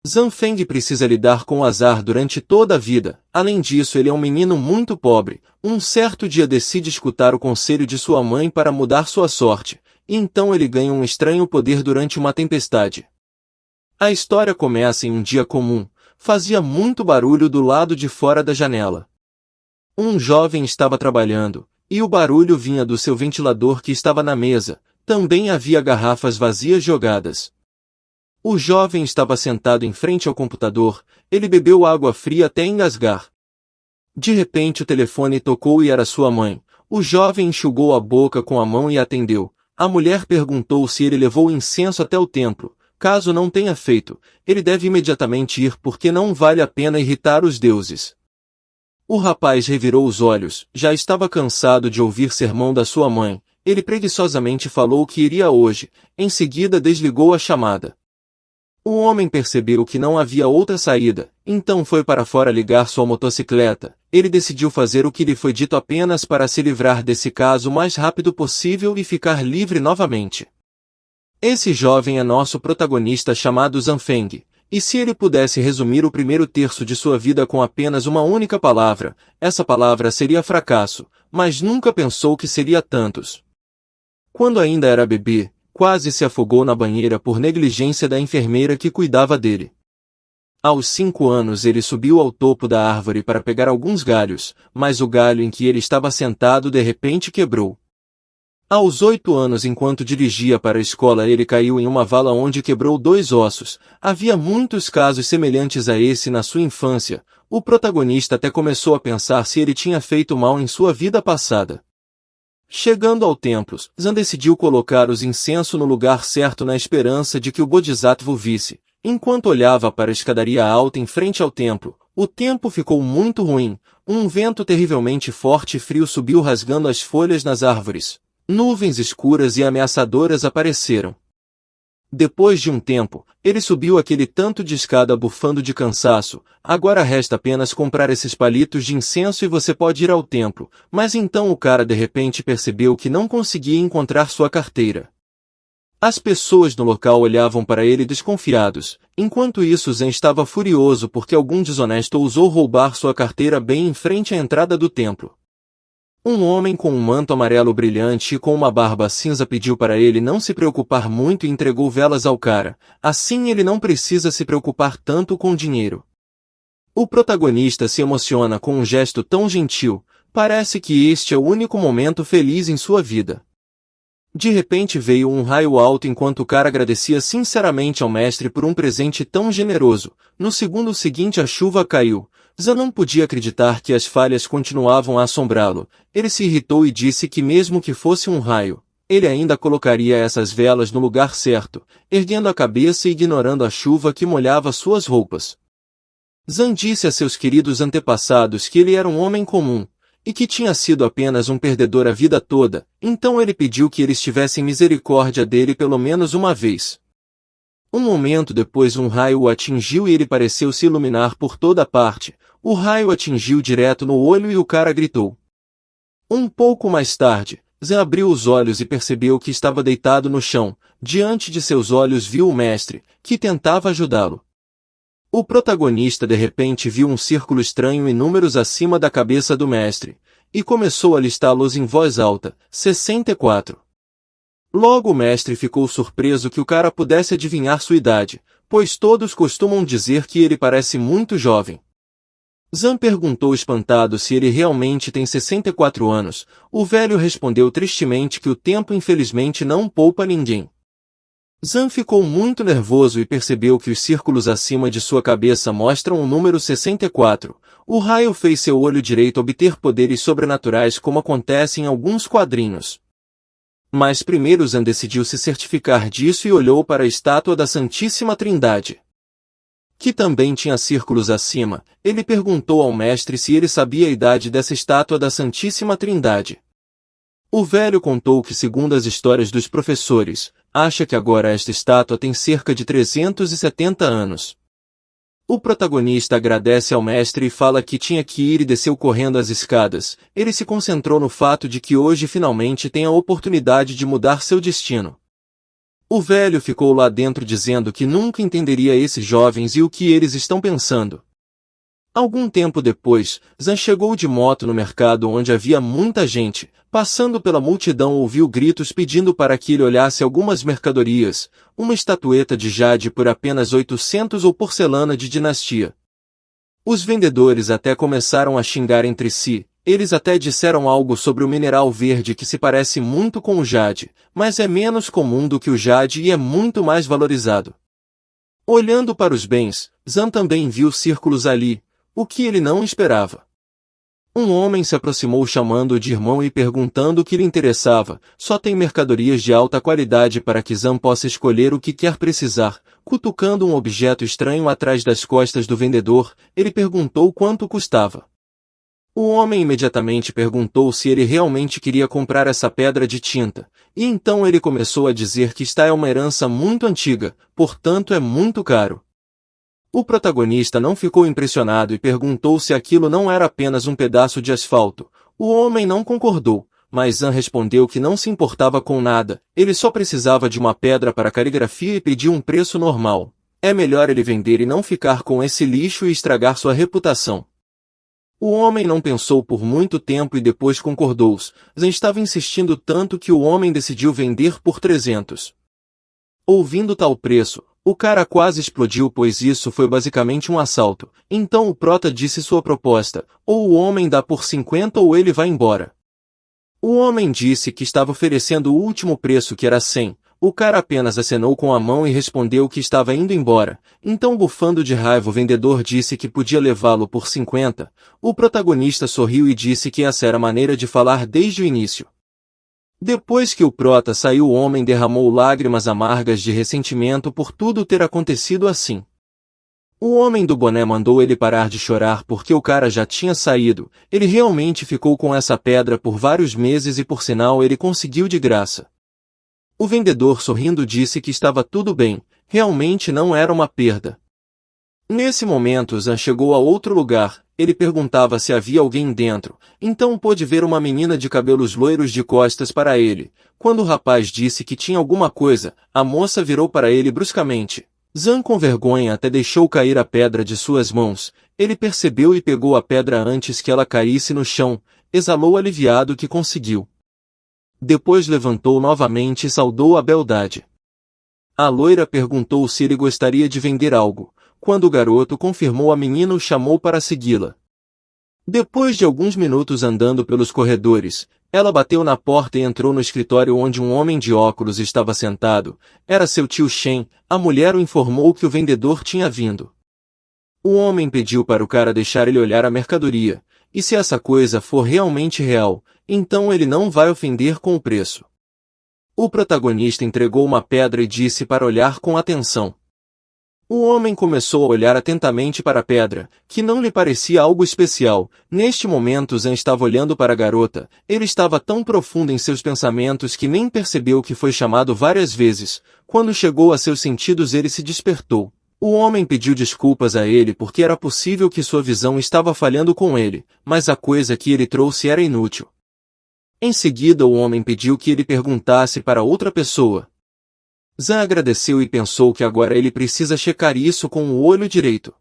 Zanfeng precisa lidar com o azar durante toda a vida. Além disso, ele é um menino muito pobre. Um certo dia decide escutar o conselho de sua mãe para mudar sua sorte. E então ele ganha um estranho poder durante uma tempestade. A história começa em um dia comum. Fazia muito barulho do lado de fora da janela. Um jovem estava trabalhando, e o barulho vinha do seu ventilador que estava na mesa. Também havia garrafas vazias jogadas. O jovem estava sentado em frente ao computador. Ele bebeu água fria até engasgar. De repente o telefone tocou e era sua mãe. O jovem enxugou a boca com a mão e atendeu. A mulher perguntou se ele levou incenso até o templo. Caso não tenha feito, ele deve imediatamente ir porque não vale a pena irritar os deuses. O rapaz revirou os olhos. Já estava cansado de ouvir sermão da sua mãe. Ele preguiçosamente falou que iria hoje. Em seguida desligou a chamada. O homem percebeu que não havia outra saída, então foi para fora ligar sua motocicleta. Ele decidiu fazer o que lhe foi dito apenas para se livrar desse caso o mais rápido possível e ficar livre novamente. Esse jovem é nosso protagonista chamado Zanfeng, e se ele pudesse resumir o primeiro terço de sua vida com apenas uma única palavra, essa palavra seria fracasso, mas nunca pensou que seria tantos. Quando ainda era bebê, quase se afogou na banheira por negligência da enfermeira que cuidava dele. Aos 5 anos ele subiu ao topo da árvore para pegar alguns galhos, mas o galho em que ele estava sentado de repente quebrou. Aos 8 anos, enquanto dirigia para a escola, ele caiu em uma vala onde quebrou 2 ossos. Havia muitos casos semelhantes a esse na sua infância. O protagonista até começou a pensar se ele tinha feito mal em sua vida passada. Chegando ao templo, Zan decidiu colocar os incensos no lugar certo na esperança de que o Bodhisattva o visse. Enquanto olhava para a escadaria alta em frente ao templo, o tempo ficou muito ruim. Um vento terrivelmente forte e frio subiu rasgando as folhas nas árvores. Nuvens escuras e ameaçadoras apareceram. Depois de um tempo, ele subiu aquele tanto de escada bufando de cansaço. Agora resta apenas comprar esses palitos de incenso e você pode ir ao templo. Mas então o cara de repente percebeu que não conseguia encontrar sua carteira. As pessoas no local olhavam para ele desconfiados. Enquanto isso, Zen estava furioso porque algum desonesto ousou roubar sua carteira bem em frente à entrada do templo. Um homem com um manto amarelo brilhante e com uma barba cinza pediu para ele não se preocupar muito e entregou velas ao cara. Assim ele não precisa se preocupar tanto com dinheiro. O protagonista se emociona com um gesto tão gentil. Parece que este é o único momento feliz em sua vida. De repente veio um raio alto enquanto o cara agradecia sinceramente ao mestre por um presente tão generoso. No segundo seguinte a chuva caiu. Zan não podia acreditar que as falhas continuavam a assombrá-lo. Ele se irritou e disse que mesmo que fosse um raio, ele ainda colocaria essas velas no lugar certo, erguendo a cabeça e ignorando a chuva que molhava suas roupas. Zan disse a seus queridos antepassados que ele era um homem comum, e que tinha sido apenas um perdedor a vida toda, então ele pediu que eles tivessem misericórdia dele pelo menos uma vez. Um momento depois um raio o atingiu e ele pareceu se iluminar por toda parte. O raio atingiu direto no olho e o cara gritou. Um pouco mais tarde, Zan abriu os olhos e percebeu que estava deitado no chão. Diante de seus olhos viu o mestre, que tentava ajudá-lo. O protagonista de repente viu um círculo estranho e números acima da cabeça do mestre, e começou a listá-los em voz alta, 64. Logo o mestre ficou surpreso que o cara pudesse adivinhar sua idade, pois todos costumam dizer que ele parece muito jovem. Zan perguntou espantado se ele realmente tem 64 anos. O velho respondeu tristemente que o tempo infelizmente não poupa ninguém. Zan ficou muito nervoso e percebeu que os círculos acima de sua cabeça mostram o número 64. O raio fez seu olho direito obter poderes sobrenaturais como acontece em alguns quadrinhos. Mas primeiro Zan decidiu se certificar disso e olhou para a estátua da Santíssima Trindade, que também tinha círculos acima. Ele perguntou ao mestre se ele sabia a idade dessa estátua da Santíssima Trindade. O velho contou que, segundo as histórias dos professores, acha que agora esta estátua tem cerca de 370 anos. O protagonista agradece ao mestre e fala que tinha que ir e desceu correndo as escadas. Ele se concentrou no fato de que hoje finalmente tem a oportunidade de mudar seu destino. O velho ficou lá dentro dizendo que nunca entenderia esses jovens e o que eles estão pensando. Algum tempo depois, Zan chegou de moto no mercado onde havia muita gente. Passando pela multidão ouviu gritos pedindo para que ele olhasse algumas mercadorias, uma estatueta de jade por apenas 800 ou porcelana de dinastia. Os vendedores até começaram a xingar entre si, eles até disseram algo sobre o mineral verde que se parece muito com o jade, mas é menos comum do que o jade e é muito mais valorizado. Olhando para os bens, Zan também viu círculos ali, o que ele não esperava. Um homem se aproximou chamando-o de irmão e perguntando o que lhe interessava. Só tem mercadorias de alta qualidade para que Zan possa escolher o que quer precisar. Cutucando um objeto estranho atrás das costas do vendedor, ele perguntou quanto custava. O homem imediatamente perguntou se ele realmente queria comprar essa pedra de tinta, e então ele começou a dizer que esta é uma herança muito antiga, portanto é muito caro. O protagonista não ficou impressionado e perguntou se aquilo não era apenas um pedaço de asfalto. O homem não concordou, mas Zan respondeu que não se importava com nada, ele só precisava de uma pedra para caligrafia e pediu um preço normal. É melhor ele vender e não ficar com esse lixo e estragar sua reputação. O homem não pensou por muito tempo e depois concordou. Zan estava insistindo tanto que o homem decidiu vender por 300. Ouvindo tal preço, o cara quase explodiu pois isso foi basicamente um assalto. Então o prota disse sua proposta, ou o homem dá por 50 ou ele vai embora. O homem disse que estava oferecendo o último preço que era 100. O cara apenas acenou com a mão e respondeu que estava indo embora. Então bufando de raiva o vendedor disse que podia levá-lo por 50. O protagonista sorriu e disse que essa era a maneira de falar desde o início. Depois que o prota saiu o homem derramou lágrimas amargas de ressentimento por tudo ter acontecido assim. O homem do boné mandou ele parar de chorar porque o cara já tinha saído, ele realmente ficou com essa pedra por vários meses e por sinal ele conseguiu de graça. O vendedor sorrindo disse que estava tudo bem, realmente não era uma perda. Nesse momento Zan chegou a outro lugar, ele perguntava se havia alguém dentro, então pôde ver uma menina de cabelos loiros de costas para ele. Quando o rapaz disse que tinha alguma coisa, a moça virou para ele bruscamente. Zan com vergonha até deixou cair a pedra de suas mãos, ele percebeu e pegou a pedra antes que ela caísse no chão, exalou aliviado que conseguiu. Depois levantou novamente e saudou a beldade. A loira perguntou se ele gostaria de vender algo. Quando o garoto confirmou a menina o chamou para segui-la. Depois de alguns minutos andando pelos corredores, ela bateu na porta e entrou no escritório onde um homem de óculos estava sentado. Era seu tio Shen, a mulher o informou que o vendedor tinha vindo. O homem pediu para o cara deixar ele olhar a mercadoria, e se essa coisa for realmente real, então ele não vai ofender com o preço. O protagonista entregou uma pedra e disse para olhar com atenção. O homem começou a olhar atentamente para a pedra, que não lhe parecia algo especial. Neste momento Zan estava olhando para a garota, ele estava tão profundo em seus pensamentos que nem percebeu que foi chamado várias vezes. Quando chegou a seus sentidos ele se despertou. O homem pediu desculpas a ele porque era possível que sua visão estava falhando com ele, mas a coisa que ele trouxe era inútil. Em seguida o homem pediu que ele perguntasse para outra pessoa. Zan agradeceu e pensou que agora ele precisa checar isso com o olho direito.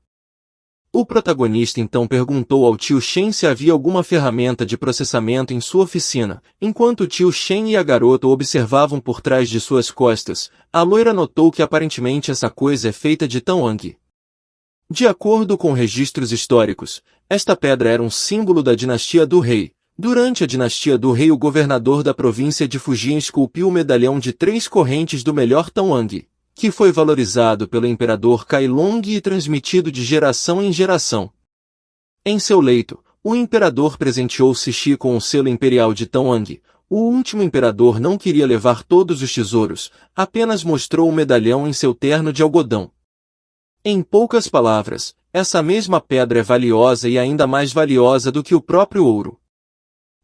O protagonista então perguntou ao tio Shen se havia alguma ferramenta de processamento em sua oficina. Enquanto o tio Shen e a garota observavam por trás de suas costas, a loira notou que aparentemente essa coisa é feita de Tawang. De acordo com registros históricos, esta pedra era um símbolo da dinastia do rei. Durante a dinastia do rei o governador da província de Fujian esculpiu o medalhão de 3 correntes do melhor Tawang, que foi valorizado pelo imperador Kailong e transmitido de geração em geração. Em seu leito, o imperador presenteou Cixi com o selo imperial de Tawang. O último imperador não queria levar todos os tesouros, apenas mostrou o medalhão em seu terno de algodão. Em poucas palavras, essa mesma pedra é valiosa e ainda mais valiosa do que o próprio ouro.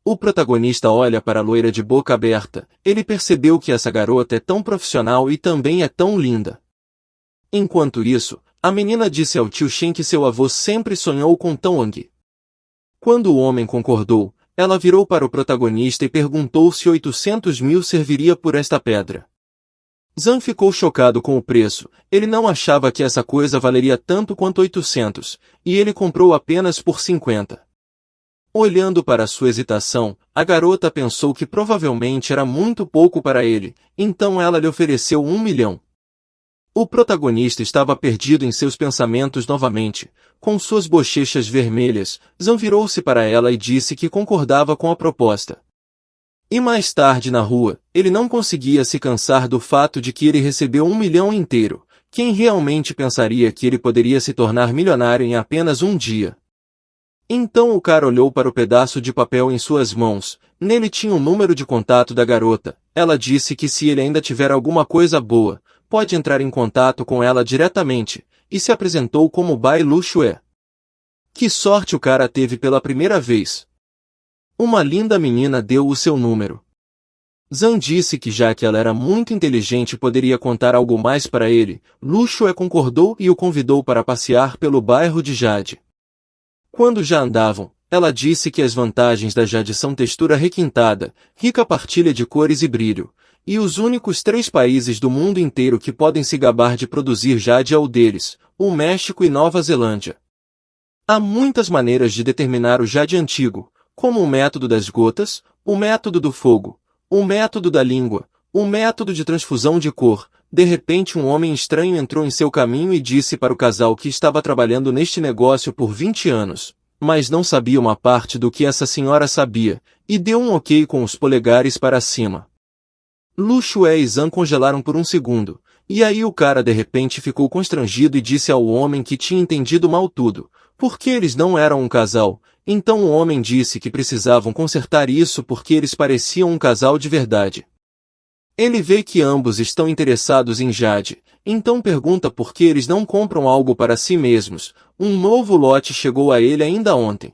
O protagonista olha para a loira de boca aberta, ele percebeu que essa garota é tão profissional e também é tão linda. Enquanto isso, a menina disse ao tio Shen que seu avô sempre sonhou com Tawang. Quando o homem concordou, ela virou para o protagonista e perguntou se 800 mil serviria por esta pedra. Zhang ficou chocado com o preço, ele não achava que essa coisa valeria tanto quanto 800, e ele comprou apenas por 50. Olhando para sua hesitação, a garota pensou que provavelmente era muito pouco para ele, então ela lhe ofereceu 1 milhão. O protagonista estava perdido em seus pensamentos novamente. Com suas bochechas vermelhas, Zhang virou-se para ela e disse que concordava com a proposta. E mais tarde na rua, ele não conseguia se cansar do fato de que ele recebeu 1 milhão inteiro. Quem realmente pensaria que ele poderia se tornar milionário em apenas um dia? Então o cara olhou para o pedaço de papel em suas mãos. Nele tinha o número de contato da garota. Ela disse que se ele ainda tiver alguma coisa boa, pode entrar em contato com ela diretamente, e se apresentou como Bai Luxue. Que sorte o cara teve pela primeira vez! Uma linda menina deu o seu número. Zhang disse que já que ela era muito inteligente poderia contar algo mais para ele. Luxue concordou e o convidou para passear pelo bairro de Jade. Quando já andavam, ela disse que as vantagens da Jade são textura requintada, rica partilha de cores e brilho, e os únicos 3 países do mundo inteiro que podem se gabar de produzir Jade é o deles, o México e Nova Zelândia. Há muitas maneiras de determinar o Jade antigo, como o método das gotas, o método do fogo, o método da língua, o método de transfusão de cor. De repente um homem estranho entrou em seu caminho e disse para o casal que estava trabalhando neste negócio por 20 anos, mas não sabia uma parte do que essa senhora sabia, e deu um ok com os polegares para cima. Luxue e Zhang congelaram por um segundo, e aí o cara de repente ficou constrangido e disse ao homem que tinha entendido mal tudo, porque eles não eram um casal. Então o homem disse que precisavam consertar isso porque eles pareciam um casal de verdade. Ele vê que ambos estão interessados em Jade, então pergunta por que eles não compram algo para si mesmos. Um novo lote chegou a ele ainda ontem.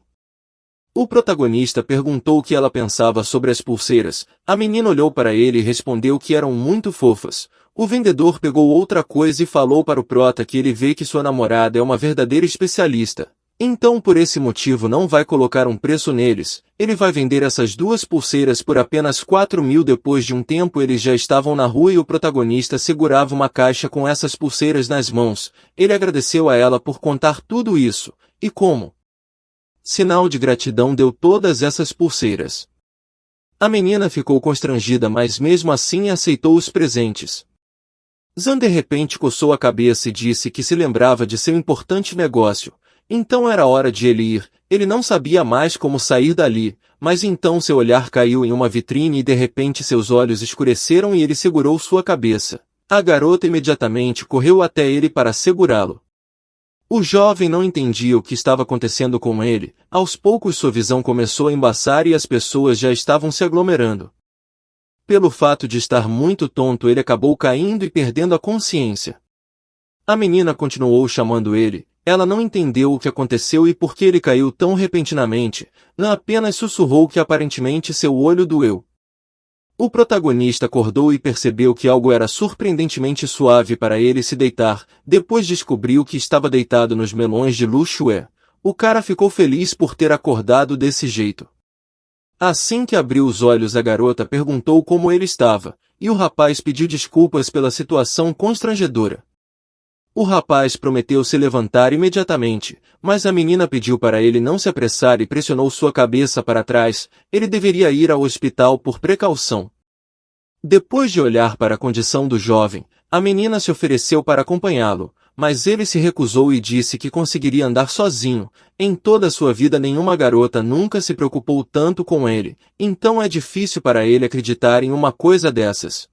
O protagonista perguntou o que ela pensava sobre as pulseiras. A menina olhou para ele e respondeu que eram muito fofas. O vendedor pegou outra coisa e falou para o prota que ele vê que sua namorada é uma verdadeira especialista. Então por esse motivo não vai colocar um preço neles, ele vai vender essas 2 pulseiras por apenas 4.000. Depois de um tempo eles já estavam na rua e o protagonista segurava uma caixa com essas pulseiras nas mãos. Ele agradeceu a ela por contar tudo isso, e como sinal de gratidão deu todas essas pulseiras. A menina ficou constrangida, mas mesmo assim aceitou os presentes. Zhang de repente coçou a cabeça e disse que se lembrava de seu importante negócio. Então era hora de ele ir. Ele não sabia mais como sair dali, mas então seu olhar caiu em uma vitrine e de repente seus olhos escureceram e ele segurou sua cabeça. A garota imediatamente correu até ele para segurá-lo. O jovem não entendia o que estava acontecendo com ele. Aos poucos sua visão começou a embaçar e as pessoas já estavam se aglomerando. Pelo fato de estar muito tonto, ele acabou caindo e perdendo a consciência. A menina continuou chamando ele. Ela não entendeu o que aconteceu e por que ele caiu tão repentinamente. Ela apenas sussurrou que aparentemente seu olho doeu. O protagonista acordou e percebeu que algo era surpreendentemente suave para ele se deitar. Depois descobriu que estava deitado nos melões de Luxue. O cara ficou feliz por ter acordado desse jeito. Assim que abriu os olhos, a garota perguntou como ele estava, e o rapaz pediu desculpas pela situação constrangedora. O rapaz prometeu se levantar imediatamente, mas a menina pediu para ele não se apressar e pressionou sua cabeça para trás. Ele deveria ir ao hospital por precaução. Depois de olhar para a condição do jovem, a menina se ofereceu para acompanhá-lo, mas ele se recusou e disse que conseguiria andar sozinho. Em toda sua vida nenhuma garota nunca se preocupou tanto com ele, então é difícil para ele acreditar em uma coisa dessas.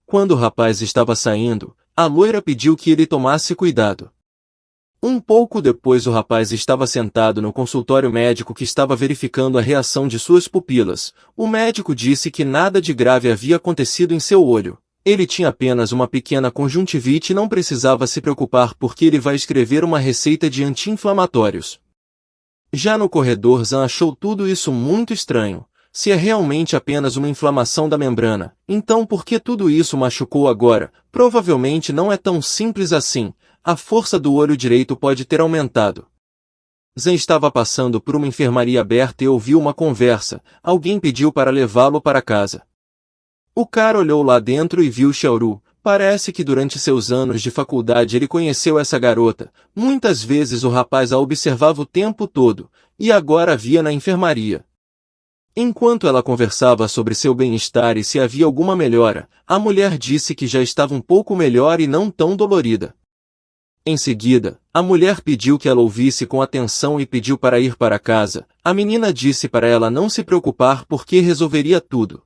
Quando o rapaz estava saindo, a loira pediu que ele tomasse cuidado. Um pouco depois o rapaz estava sentado no consultório médico que estava verificando a reação de suas pupilas. O médico disse que nada de grave havia acontecido em seu olho. Ele tinha apenas uma pequena conjuntivite e não precisava se preocupar porque ele vai escrever uma receita de anti-inflamatórios. Já no corredor, Zhang achou tudo isso muito estranho. Se é realmente apenas uma inflamação da membrana, então por que tudo isso machucou agora? Provavelmente não é tão simples assim. A força do olho direito pode ter aumentado. Zhang estava passando por uma enfermaria aberta e ouviu uma conversa. Alguém pediu para levá-lo para casa. O cara olhou lá dentro e viu Xiaoru. Parece que durante seus anos de faculdade ele conheceu essa garota. Muitas vezes o rapaz a observava o tempo todo, e agora a via na enfermaria. Enquanto ela conversava sobre seu bem-estar e se havia alguma melhora, a mulher disse que já estava um pouco melhor e não tão dolorida. Em seguida, a mulher pediu que ela ouvisse com atenção e pediu para ir para casa. A menina disse para ela não se preocupar porque resolveria tudo.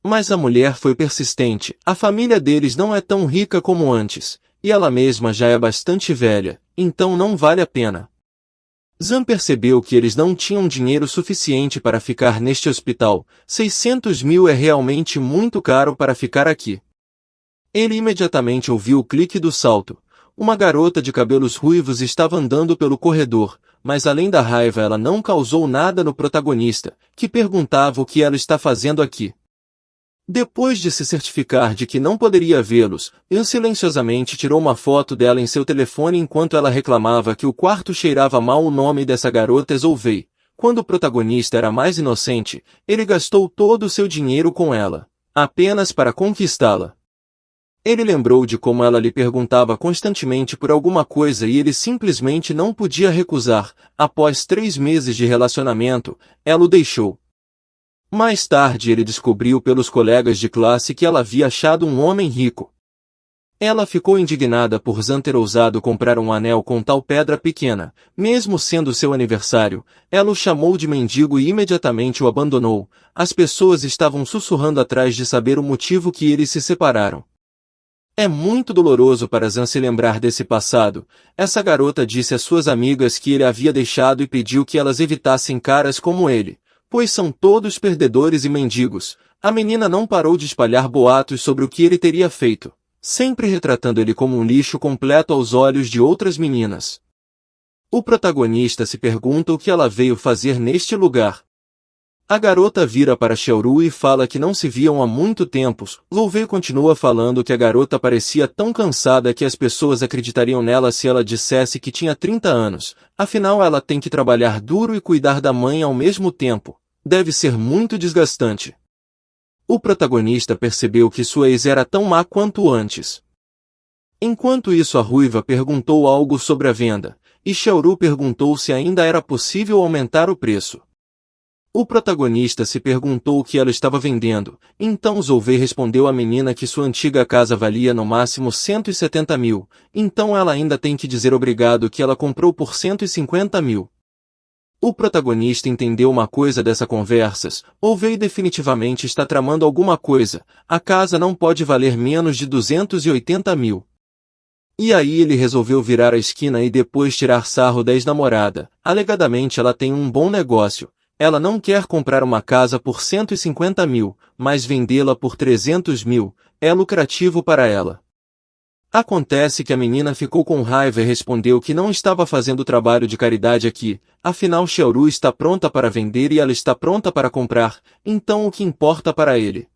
Mas a mulher foi persistente. A família deles não é tão rica como antes, e ela mesma já é bastante velha, então não vale a pena. Zan percebeu que eles não tinham dinheiro suficiente para ficar neste hospital. 600 mil é realmente muito caro para ficar aqui. Ele imediatamente ouviu o clique do salto. Uma garota de cabelos ruivos estava andando pelo corredor, mas além da raiva ela não causou nada no protagonista, que perguntava o que ela está fazendo aqui. Depois de se certificar de que não poderia vê-los, ele silenciosamente tirou uma foto dela em seu telefone enquanto ela reclamava que o quarto cheirava mal. O nome dessa garota é Zolvei. Quando o protagonista era mais inocente, ele gastou todo o seu dinheiro com ela, apenas para conquistá-la. Ele lembrou de como ela lhe perguntava constantemente por alguma coisa e ele simplesmente não podia recusar. Após 3 meses de relacionamento, ela o deixou. Mais tarde ele descobriu pelos colegas de classe que ela havia achado um homem rico. Ela ficou indignada por Zan ter ousado comprar um anel com tal pedra pequena. Mesmo sendo seu aniversário, ela o chamou de mendigo e imediatamente o abandonou. As pessoas estavam sussurrando atrás de saber o motivo que eles se separaram. É muito doloroso para Zan se lembrar desse passado. Essa garota disse às suas amigas que ele havia deixado e pediu que elas evitassem caras como ele, pois são todos perdedores e mendigos. A menina não parou de espalhar boatos sobre o que ele teria feito, sempre retratando ele como um lixo completo aos olhos de outras meninas. O protagonista se pergunta o que ela veio fazer neste lugar. A garota vira para Xiaoru e fala que não se viam há muito tempo. Zolvei continua falando que a garota parecia tão cansada que as pessoas acreditariam nela se ela dissesse que tinha 30 anos. Afinal, ela tem que trabalhar duro e cuidar da mãe ao mesmo tempo. Deve ser muito desgastante. O protagonista percebeu que sua ex era tão má quanto antes. Enquanto isso, a ruiva perguntou algo sobre a venda, e Xiaoru perguntou se ainda era possível aumentar o preço. O protagonista se perguntou o que ela estava vendendo, então Zolvei respondeu à menina que sua antiga casa valia no máximo 170 mil, então ela ainda tem que dizer obrigado que ela comprou por 150 mil. O protagonista entendeu uma coisa dessa conversa. Zolvei definitivamente está tramando alguma coisa. A casa não pode valer menos de 280 mil. E aí ele resolveu virar a esquina e depois tirar sarro da ex-namorada. Alegadamente ela tem um bom negócio. Ela não quer comprar uma casa por 150 mil, mas vendê-la por 300 mil. É lucrativo para ela. Acontece que a menina ficou com raiva e respondeu que não estava fazendo trabalho de caridade aqui, afinal Xiaoru está pronta para vender e ela está pronta para comprar, então o que importa para ele?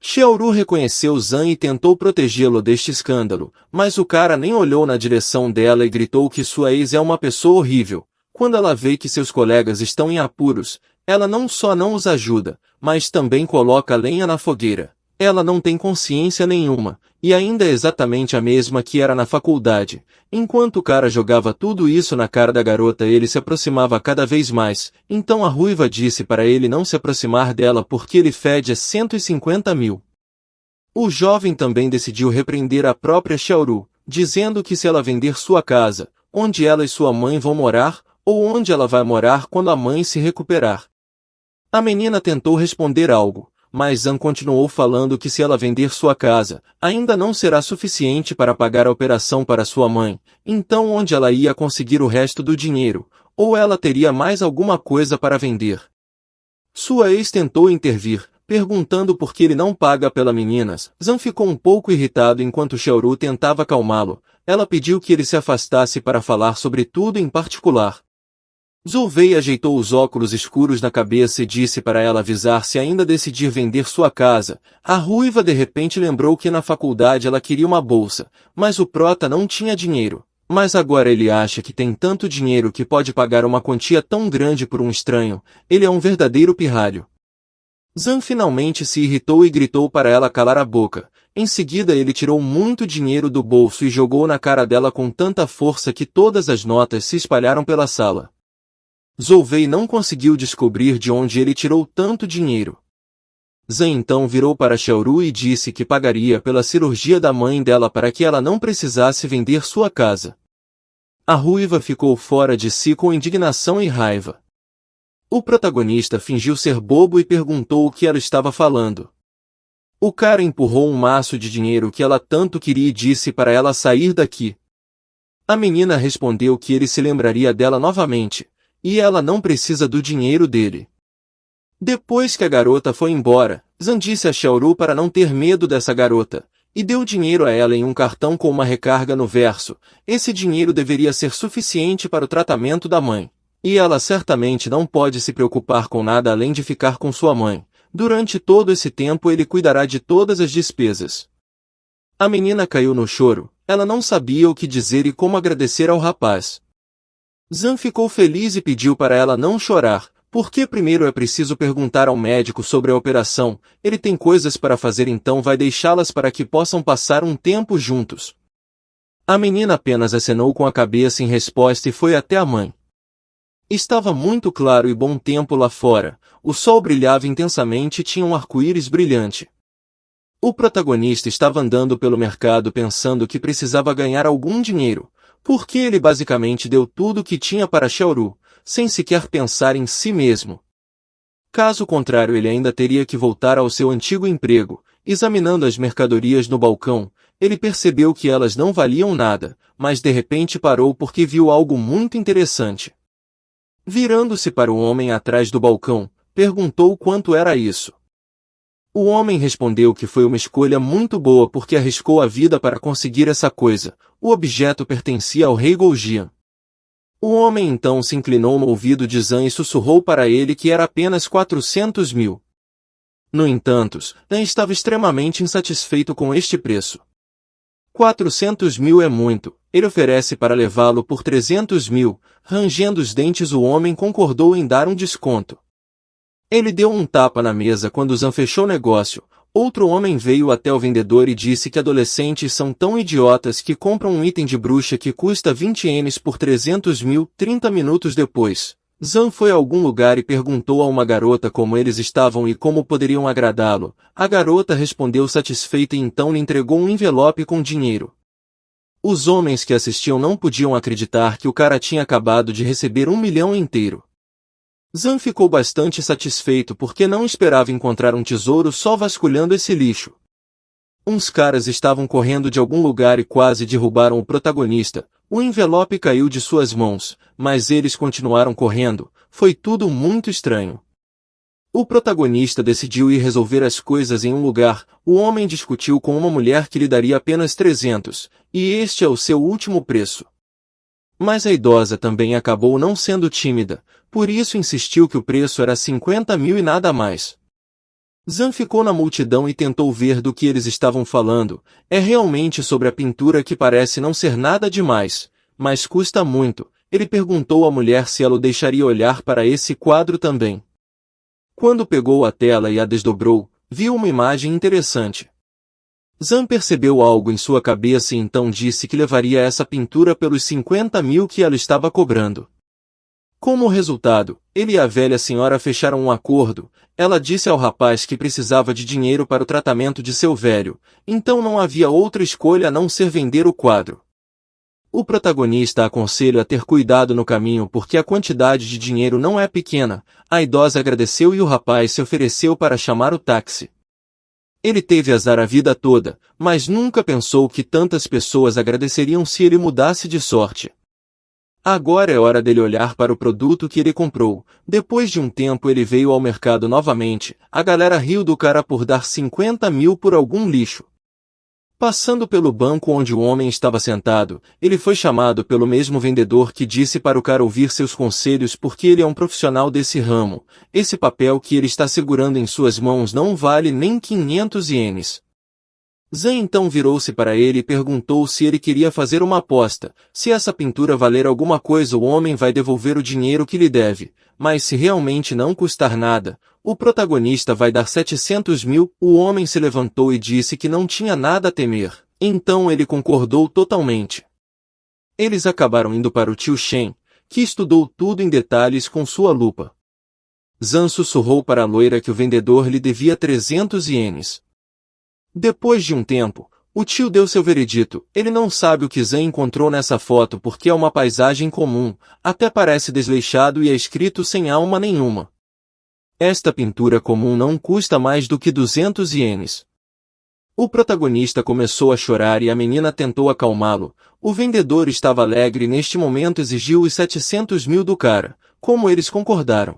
Xiaoru reconheceu Zan e tentou protegê-lo deste escândalo, mas o cara nem olhou na direção dela e gritou que sua ex é uma pessoa horrível. Quando ela vê que seus colegas estão em apuros, ela não só não os ajuda, mas também coloca lenha na fogueira. Ela não tem consciência nenhuma, e ainda é exatamente a mesma que era na faculdade. Enquanto o cara jogava tudo isso na cara da garota, ele se aproximava cada vez mais, então a ruiva disse para ele não se aproximar dela porque ele fede 150 mil. O jovem também decidiu repreender a própria Xiaoru, dizendo que se ela vender sua casa, onde ela e sua mãe vão morar, ou onde ela vai morar quando a mãe se recuperar. A menina tentou responder algo, mas Zan continuou falando que se ela vender sua casa, ainda não será suficiente para pagar a operação para sua mãe, então onde ela ia conseguir o resto do dinheiro, ou ela teria mais alguma coisa para vender. Sua ex tentou intervir, perguntando por que ele não paga pela menina. Zan ficou um pouco irritado enquanto Xiaoru tentava acalmá-lo. Ela pediu que ele se afastasse para falar sobre tudo em particular. Zolvei ajeitou os óculos escuros na cabeça e disse para ela avisar se ainda decidir vender sua casa. A ruiva de repente lembrou que na faculdade ela queria uma bolsa, mas o prota não tinha dinheiro. Mas agora ele acha que tem tanto dinheiro que pode pagar uma quantia tão grande por um estranho. Ele é um verdadeiro pirralho. Zan finalmente se irritou e gritou para ela calar a boca. Em seguida ele tirou muito dinheiro do bolso e jogou na cara dela com tanta força que todas as notas se espalharam pela sala. Zhou Wei não conseguiu descobrir de onde ele tirou tanto dinheiro. Zan então virou para Xiaoru e disse que pagaria pela cirurgia da mãe dela para que ela não precisasse vender sua casa. A ruiva ficou fora de si com indignação e raiva. O protagonista fingiu ser bobo e perguntou o que ela estava falando. O cara empurrou um maço de dinheiro que ela tanto queria e disse para ela sair daqui. A menina respondeu que ele se lembraria dela novamente, e ela não precisa do dinheiro dele. Depois que a garota foi embora, Zan disse a Xiaoru para não ter medo dessa garota, e deu dinheiro a ela em um cartão com uma recarga no verso. Esse dinheiro deveria ser suficiente para o tratamento da mãe. E ela certamente não pode se preocupar com nada além de ficar com sua mãe. Durante todo esse tempo ele cuidará de todas as despesas. A menina caiu no choro, ela não sabia o que dizer e como agradecer ao rapaz. Zan ficou feliz e pediu para ela não chorar, porque primeiro é preciso perguntar ao médico sobre a operação, ele tem coisas para fazer então vai deixá-las para que possam passar um tempo juntos. A menina apenas acenou com a cabeça em resposta e foi até a mãe. Estava muito claro e bom tempo lá fora, o sol brilhava intensamente e tinha um arco-íris brilhante. O protagonista estava andando pelo mercado pensando que precisava ganhar algum dinheiro, porque ele basicamente deu tudo o que tinha para Xiaoru, sem sequer pensar em si mesmo. Caso contrário ele ainda teria que voltar ao seu antigo emprego. Examinando as mercadorias no balcão, ele percebeu que elas não valiam nada, mas de repente parou porque viu algo muito interessante. Virando-se para o homem atrás do balcão, perguntou quanto era isso. O homem respondeu que foi uma escolha muito boa porque arriscou a vida para conseguir essa coisa. O objeto pertencia ao rei Goujian. O homem então se inclinou no ouvido de Zan e sussurrou para ele que era apenas 400 mil. No entanto, Zan estava extremamente insatisfeito com este preço. 400 mil é muito, ele oferece para levá-lo por 300 mil, rangendo os dentes o homem concordou em dar um desconto. Ele deu um tapa na mesa quando Zan fechou o negócio. Outro homem veio até o vendedor e disse que adolescentes são tão idiotas que compram um item de bruxa que custa 20 ienes por 300 mil. 30 minutos depois, Zan foi a algum lugar e perguntou a uma garota como eles estavam e como poderiam agradá-lo. A garota respondeu satisfeita e então lhe entregou um envelope com dinheiro. Os homens que assistiam não podiam acreditar que o cara tinha acabado de receber 1 milhão inteiro. Zan ficou bastante satisfeito porque não esperava encontrar um tesouro só vasculhando esse lixo. Uns caras estavam correndo de algum lugar e quase derrubaram o protagonista. O envelope caiu de suas mãos, mas eles continuaram correndo. Foi tudo muito estranho. O protagonista decidiu ir resolver as coisas em um lugar. O homem discutiu com uma mulher que lhe daria apenas 300, e este é o seu último preço. Mas a idosa também acabou não sendo tímida, por isso insistiu que o preço era 50 mil e nada mais. Zan ficou na multidão e tentou ver do que eles estavam falando. É realmente sobre a pintura que parece não ser nada demais, mas custa muito. Ele perguntou à mulher se ela o deixaria olhar para esse quadro também. Quando pegou a tela e a desdobrou, viu uma imagem interessante. Zan percebeu algo em sua cabeça e então disse que levaria essa pintura pelos 50 mil que ela estava cobrando. Como resultado, ele e a velha senhora fecharam um acordo. Ela disse ao rapaz que precisava de dinheiro para o tratamento de seu velho, então não havia outra escolha a não ser vender o quadro. O protagonista aconselha a ter cuidado no caminho porque a quantidade de dinheiro não é pequena. A idosa agradeceu e o rapaz se ofereceu para chamar o táxi. Ele teve azar a vida toda, mas nunca pensou que tantas pessoas agradeceriam se ele mudasse de sorte. Agora é hora dele olhar para o produto que ele comprou. Depois de um tempo ele veio ao mercado novamente. A galera riu do cara por dar 50 mil por algum lixo. Passando pelo banco onde o homem estava sentado, ele foi chamado pelo mesmo vendedor que disse para o cara ouvir seus conselhos porque ele é um profissional desse ramo. Esse papel que ele está segurando em suas mãos não vale nem 500 ienes. Zan então virou-se para ele e perguntou se ele queria fazer uma aposta. Se essa pintura valer alguma coisa, o homem vai devolver o dinheiro que lhe deve, mas se realmente não custar nada, o protagonista vai dar 700.000. O homem se levantou e disse que não tinha nada a temer, então ele concordou totalmente. Eles acabaram indo para o tio Shen, que estudou tudo em detalhes com sua lupa. Zan sussurrou para a loira que o vendedor lhe devia 300 ienes. Depois de um tempo, o tio deu seu veredito. Ele não sabe o que Zan encontrou nessa foto porque é uma paisagem comum, até parece desleixado e é escrito sem alma nenhuma. Esta pintura comum não custa mais do que 200 ienes. O protagonista começou a chorar e a menina tentou acalmá-lo. O vendedor estava alegre e neste momento exigiu os 700.000 do cara, como eles concordaram.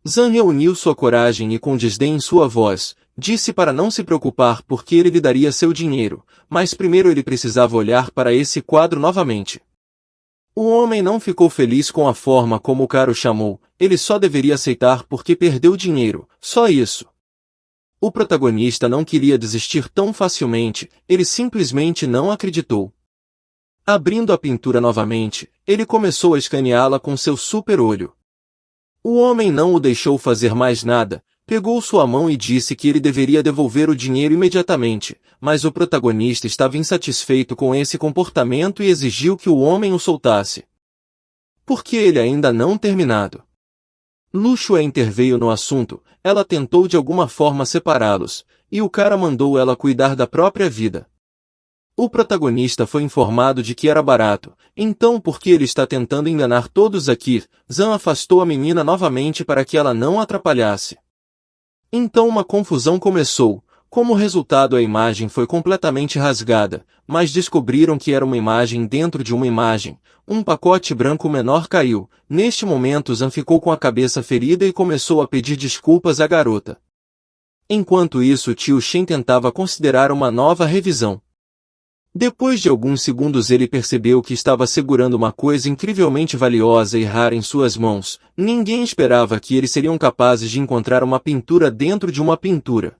Zan reuniu sua coragem e com desdém em sua voz, disse para não se preocupar porque ele lhe daria seu dinheiro, mas primeiro ele precisava olhar para esse quadro novamente. O homem não ficou feliz com a forma como o cara o chamou, ele só deveria aceitar porque perdeu dinheiro, só isso. O protagonista não queria desistir tão facilmente, ele simplesmente não acreditou. Abrindo a pintura novamente, ele começou a escaneá-la com seu super-olho. O homem não o deixou fazer mais nada, pegou sua mão e disse que ele deveria devolver o dinheiro imediatamente, mas o protagonista estava insatisfeito com esse comportamento e exigiu que o homem o soltasse. Porque ele ainda não terminado. Luxua interveio no assunto, ela tentou de alguma forma separá-los, e o cara mandou ela cuidar da própria vida. O protagonista foi informado de que era barato, então por que ele está tentando enganar todos aqui? Zan afastou a menina novamente para que ela não atrapalhasse. Então uma confusão começou. Como resultado, a imagem foi completamente rasgada, mas descobriram que era uma imagem dentro de uma imagem. Um pacote branco menor caiu. Neste momento Zan ficou com a cabeça ferida e começou a pedir desculpas à garota. Enquanto isso, tio Shen tentava considerar uma nova revisão. Depois de alguns segundos ele percebeu que estava segurando uma coisa incrivelmente valiosa e rara em suas mãos. Ninguém esperava que eles seriam capazes de encontrar uma pintura dentro de uma pintura.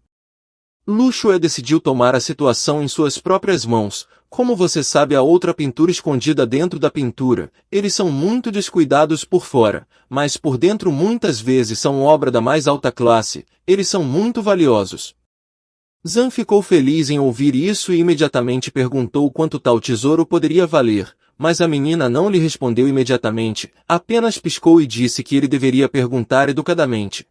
Luxua decidiu tomar a situação em suas próprias mãos. Como você sabe, há outra pintura escondida dentro da pintura. Eles são muito descuidados por fora, mas por dentro muitas vezes são obra da mais alta classe. Eles são muito valiosos. Zan ficou feliz em ouvir isso e imediatamente perguntou quanto tal tesouro poderia valer, mas a menina não lhe respondeu imediatamente, apenas piscou e disse que ele deveria perguntar educadamente.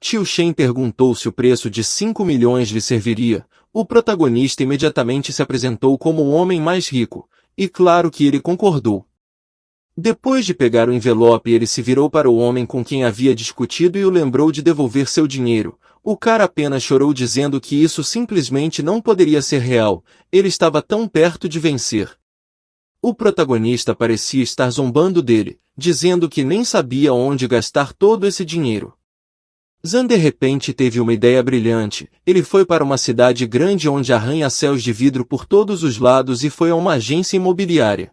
Tio Shen perguntou se o preço de 5 milhões lhe serviria. O protagonista imediatamente se apresentou como o homem mais rico, e claro que ele concordou. Depois de pegar o envelope, ele se virou para o homem com quem havia discutido e o lembrou de devolver seu dinheiro. O cara apenas chorou dizendo que isso simplesmente não poderia ser real, ele estava tão perto de vencer. O protagonista parecia estar zombando dele, dizendo que nem sabia onde gastar todo esse dinheiro. Zan de repente teve uma ideia brilhante. Ele foi para uma cidade grande onde arranha-céus de vidro por todos os lados e foi a uma agência imobiliária.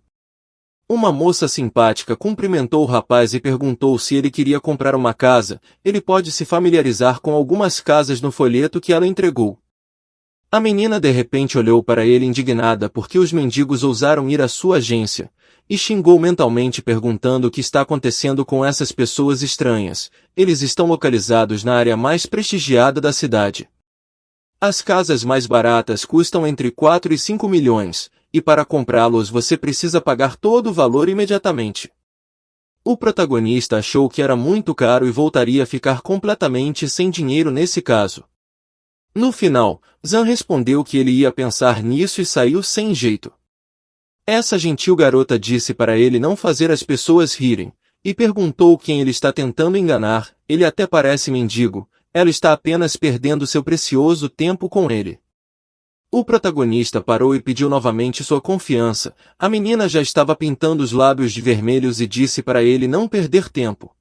Uma moça simpática cumprimentou o rapaz e perguntou se ele queria comprar uma casa. Ele pode se familiarizar com algumas casas no folheto que ela entregou. A menina de repente olhou para ele indignada porque os mendigos ousaram ir à sua agência, e xingou mentalmente perguntando o que está acontecendo com essas pessoas estranhas. Eles estão localizados na área mais prestigiada da cidade. As casas mais baratas custam entre 4 e 5 milhões, e para comprá-los você precisa pagar todo o valor imediatamente. O protagonista achou que era muito caro e voltaria a ficar completamente sem dinheiro nesse caso. No final, Zan respondeu que ele ia pensar nisso e saiu sem jeito. Essa gentil garota disse para ele não fazer as pessoas rirem, e perguntou quem ele está tentando enganar. Ele até parece mendigo, ela está apenas perdendo seu precioso tempo com ele. O protagonista parou e pediu novamente sua confiança. A menina já estava pintando os lábios de vermelhos e disse para ele não perder tempo.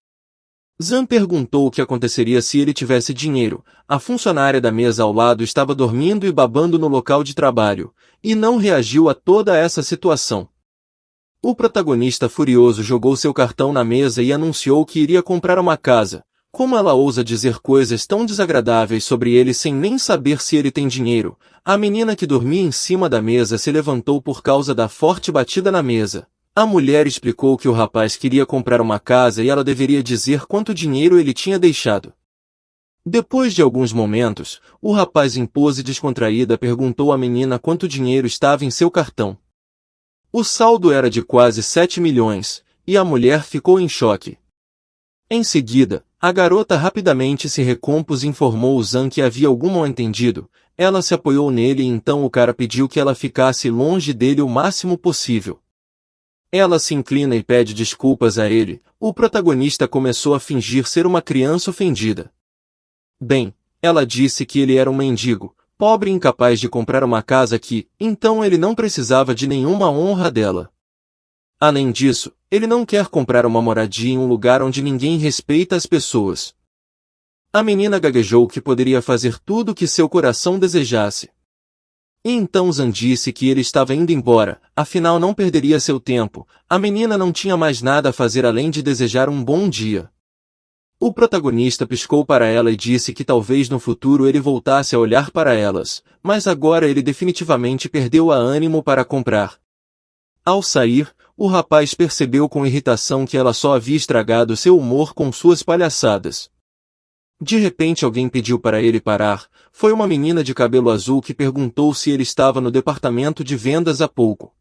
Zan perguntou o que aconteceria se ele tivesse dinheiro. A funcionária da mesa ao lado estava dormindo e babando no local de trabalho, e não reagiu a toda essa situação. O protagonista furioso jogou seu cartão na mesa e anunciou que iria comprar uma casa. Como ela ousa dizer coisas tão desagradáveis sobre ele sem nem saber se ele tem dinheiro? A menina que dormia em cima da mesa se levantou por causa da forte batida na mesa. A mulher explicou que o rapaz queria comprar uma casa e ela deveria dizer quanto dinheiro ele tinha deixado. Depois de alguns momentos, o rapaz em pose descontraída perguntou à menina quanto dinheiro estava em seu cartão. O saldo era de quase 7 milhões, e a mulher ficou em choque. Em seguida, a garota rapidamente se recompôs e informou Zan que havia algum mal-entendido. Ela se apoiou nele e então o cara pediu que ela ficasse longe dele o máximo possível. Ela se inclina e pede desculpas a ele. O protagonista começou a fingir ser uma criança ofendida. Bem, ela disse que ele era um mendigo, pobre e incapaz de comprar uma casa aqui, então ele não precisava de nenhuma honra dela. Além disso, ele não quer comprar uma moradia em um lugar onde ninguém respeita as pessoas. A menina gaguejou que poderia fazer tudo o que seu coração desejasse. E então Zan disse que ele estava indo embora, afinal não perderia seu tempo. A menina não tinha mais nada a fazer além de desejar um bom dia. O protagonista piscou para ela e disse que talvez no futuro ele voltasse a olhar para elas, mas agora ele definitivamente perdeu a ânimo para comprar. Ao sair, o rapaz percebeu com irritação que ela só havia estragado seu humor com suas palhaçadas. De repente alguém pediu para ele parar. Foi uma menina de cabelo azul que perguntou se ele estava no departamento de vendas há pouco.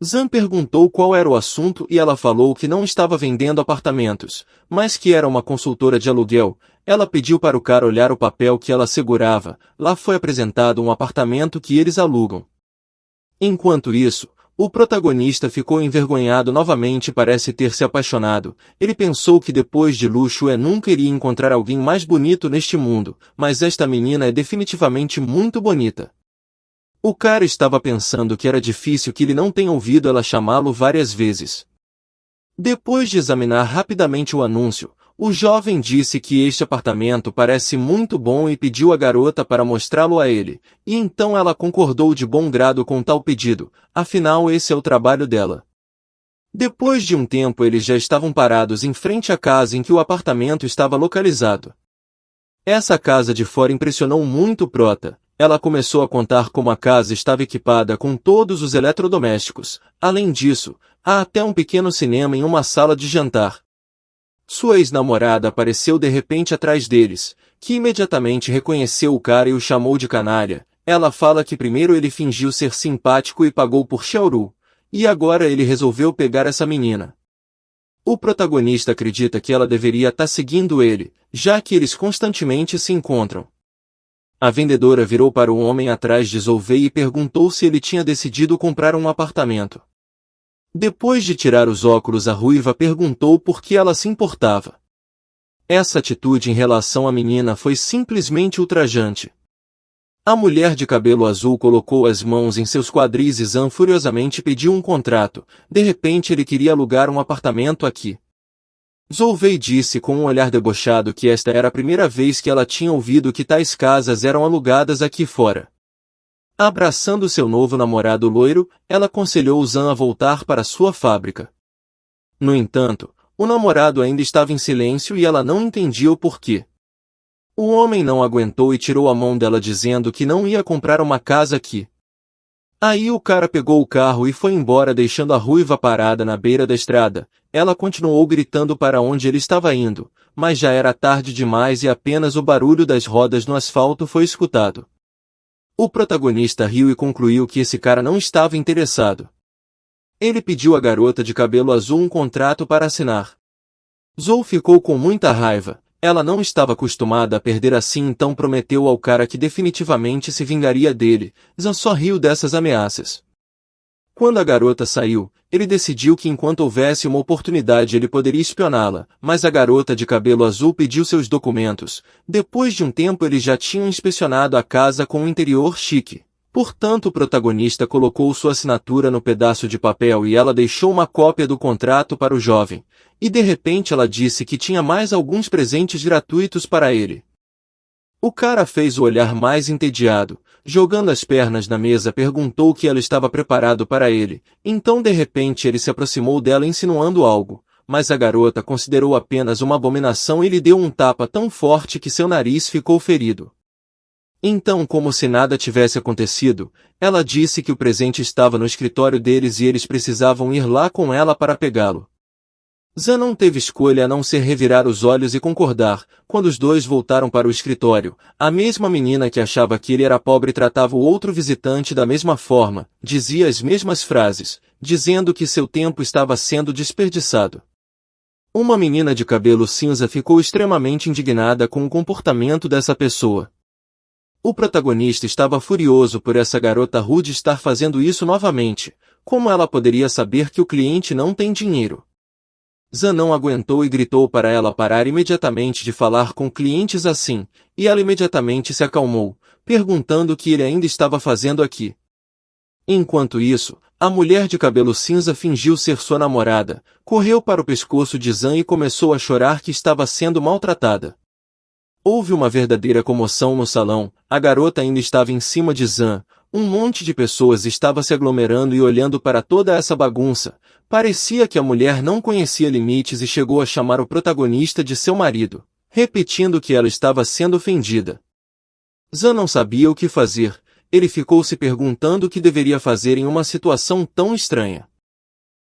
Zan perguntou qual era o assunto e ela falou que não estava vendendo apartamentos, mas que era uma consultora de aluguel. Ela pediu para o cara olhar o papel que ela segurava. Lá foi apresentado um apartamento que eles alugam. Enquanto isso, o protagonista ficou envergonhado novamente e parece ter se apaixonado. Ele pensou que depois de luxo nunca iria encontrar alguém mais bonito neste mundo, mas esta menina é definitivamente muito bonita. O cara estava pensando que era difícil que ele não tenha ouvido ela chamá-lo várias vezes. Depois de examinar rapidamente o anúncio, o jovem disse que este apartamento parece muito bom e pediu a garota para mostrá-lo a ele, e então ela concordou de bom grado com tal pedido, afinal esse é o trabalho dela. Depois de um tempo eles já estavam parados em frente à casa em que o apartamento estava localizado. Essa casa de fora impressionou muito o prota. Ela começou a contar como a casa estava equipada com todos os eletrodomésticos. Além disso, há até um pequeno cinema em uma sala de jantar. Sua ex-namorada apareceu de repente atrás deles, que imediatamente reconheceu o cara e o chamou de canalha. Ela fala que primeiro ele fingiu ser simpático e pagou por Xiaoru, e agora ele resolveu pegar essa menina. O protagonista acredita que ela deveria estar seguindo ele, já que eles constantemente se encontram. A vendedora virou para o homem atrás de Zolvei e perguntou se ele tinha decidido comprar um apartamento. Depois de tirar os óculos, a ruiva perguntou por que ela se importava. Essa atitude em relação à menina foi simplesmente ultrajante. A mulher de cabelo azul colocou as mãos em seus quadris e Zan furiosamente pediu um contrato. De repente ele queria alugar um apartamento aqui. Zolvei disse com um olhar debochado que esta era a primeira vez que ela tinha ouvido que tais casas eram alugadas aqui fora. Abraçando seu novo namorado loiro, ela aconselhou Zan a voltar para sua fábrica. No entanto, o namorado ainda estava em silêncio e ela não entendia o porquê. O homem não aguentou e tirou a mão dela dizendo que não ia comprar uma casa aqui. Aí o cara pegou o carro e foi embora deixando a ruiva parada na beira da estrada. Ela continuou gritando para onde ele estava indo, mas já era tarde demais e apenas o barulho das rodas no asfalto foi escutado. O protagonista riu e concluiu que esse cara não estava interessado. Ele pediu à garota de cabelo azul um contrato para assinar. Zou ficou com muita raiva. Ela não estava acostumada a perder assim, então prometeu ao cara que definitivamente se vingaria dele. Zan só riu dessas ameaças. Quando a garota saiu, ele decidiu que enquanto houvesse uma oportunidade ele poderia espioná-la, mas a garota de cabelo azul pediu seus documentos. Depois de um tempo eles já tinham inspecionado a casa com um interior chique. Portanto o protagonista colocou sua assinatura no pedaço de papel e ela deixou uma cópia do contrato para o jovem. E de repente ela disse que tinha mais alguns presentes gratuitos para ele. O cara fez o olhar mais entediado, jogando as pernas na mesa perguntou o que ela estava preparado para ele. Então de repente ele se aproximou dela insinuando algo, mas a garota considerou apenas uma abominação e lhe deu um tapa tão forte que seu nariz ficou ferido. Então, como se nada tivesse acontecido, ela disse que o presente estava no escritório deles e eles precisavam ir lá com ela para pegá-lo. Zan não teve escolha a não ser revirar os olhos e concordar. Quando os dois voltaram para o escritório, a mesma menina que achava que ele era pobre tratava o outro visitante da mesma forma, dizia as mesmas frases, dizendo que seu tempo estava sendo desperdiçado. Uma menina de cabelo cinza ficou extremamente indignada com o comportamento dessa pessoa. O protagonista estava furioso por essa garota rude estar fazendo isso novamente. Como ela poderia saber que o cliente não tem dinheiro? Zan não aguentou e gritou para ela parar imediatamente de falar com clientes assim, e ela imediatamente se acalmou, perguntando o que ele ainda estava fazendo aqui. Enquanto isso, a mulher de cabelo cinza fingiu ser sua namorada, correu para o pescoço de Zan e começou a chorar que estava sendo maltratada. Houve uma verdadeira comoção no salão, a garota ainda estava em cima de Zan, um monte de pessoas estava se aglomerando e olhando para toda essa bagunça. Parecia que a mulher não conhecia limites e chegou a chamar o protagonista de seu marido, repetindo que ela estava sendo ofendida. Zan não sabia o que fazer, ele ficou se perguntando o que deveria fazer em uma situação tão estranha.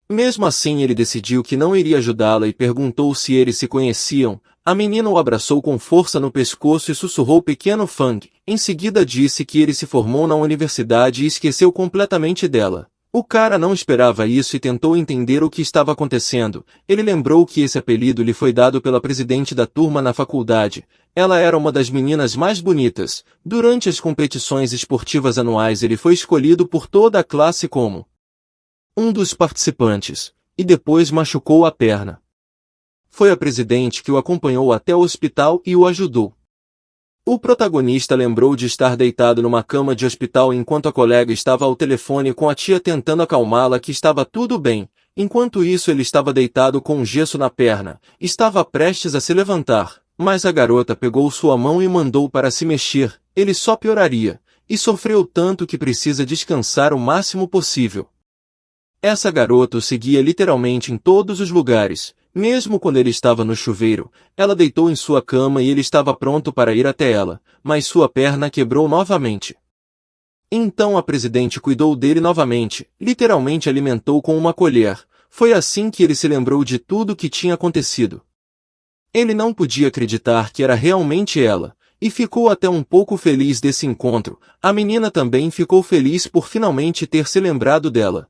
Mesmo assim ele decidiu que não iria ajudá-la e perguntou se eles se conheciam. A menina o abraçou com força no pescoço e sussurrou pequeno Fang. Em seguida disse que ele se formou na universidade e esqueceu completamente dela. O cara não esperava isso e tentou entender o que estava acontecendo. Ele lembrou que esse apelido lhe foi dado pela presidente da turma na faculdade. Ela era uma das meninas mais bonitas. Durante as competições esportivas anuais ele foi escolhido por toda a classe como um dos participantes, e depois machucou a perna. Foi a presidente que o acompanhou até o hospital e o ajudou. O protagonista lembrou de estar deitado numa cama de hospital enquanto a colega estava ao telefone com a tia tentando acalmá-la que estava tudo bem. Enquanto isso ele estava deitado com um gesso na perna, estava prestes a se levantar, mas a garota pegou sua mão e mandou para se mexer, ele só pioraria, e sofreu tanto que precisa descansar o máximo possível. Essa garota o seguia literalmente em todos os lugares, mesmo quando ele estava no chuveiro, ela deitou em sua cama e ele estava pronto para ir até ela, mas sua perna quebrou novamente. Então a presidente cuidou dele novamente, literalmente alimentou com uma colher, foi assim que ele se lembrou de tudo o que tinha acontecido. Ele não podia acreditar que era realmente ela, e ficou até um pouco feliz desse encontro. A menina também ficou feliz por finalmente ter se lembrado dela.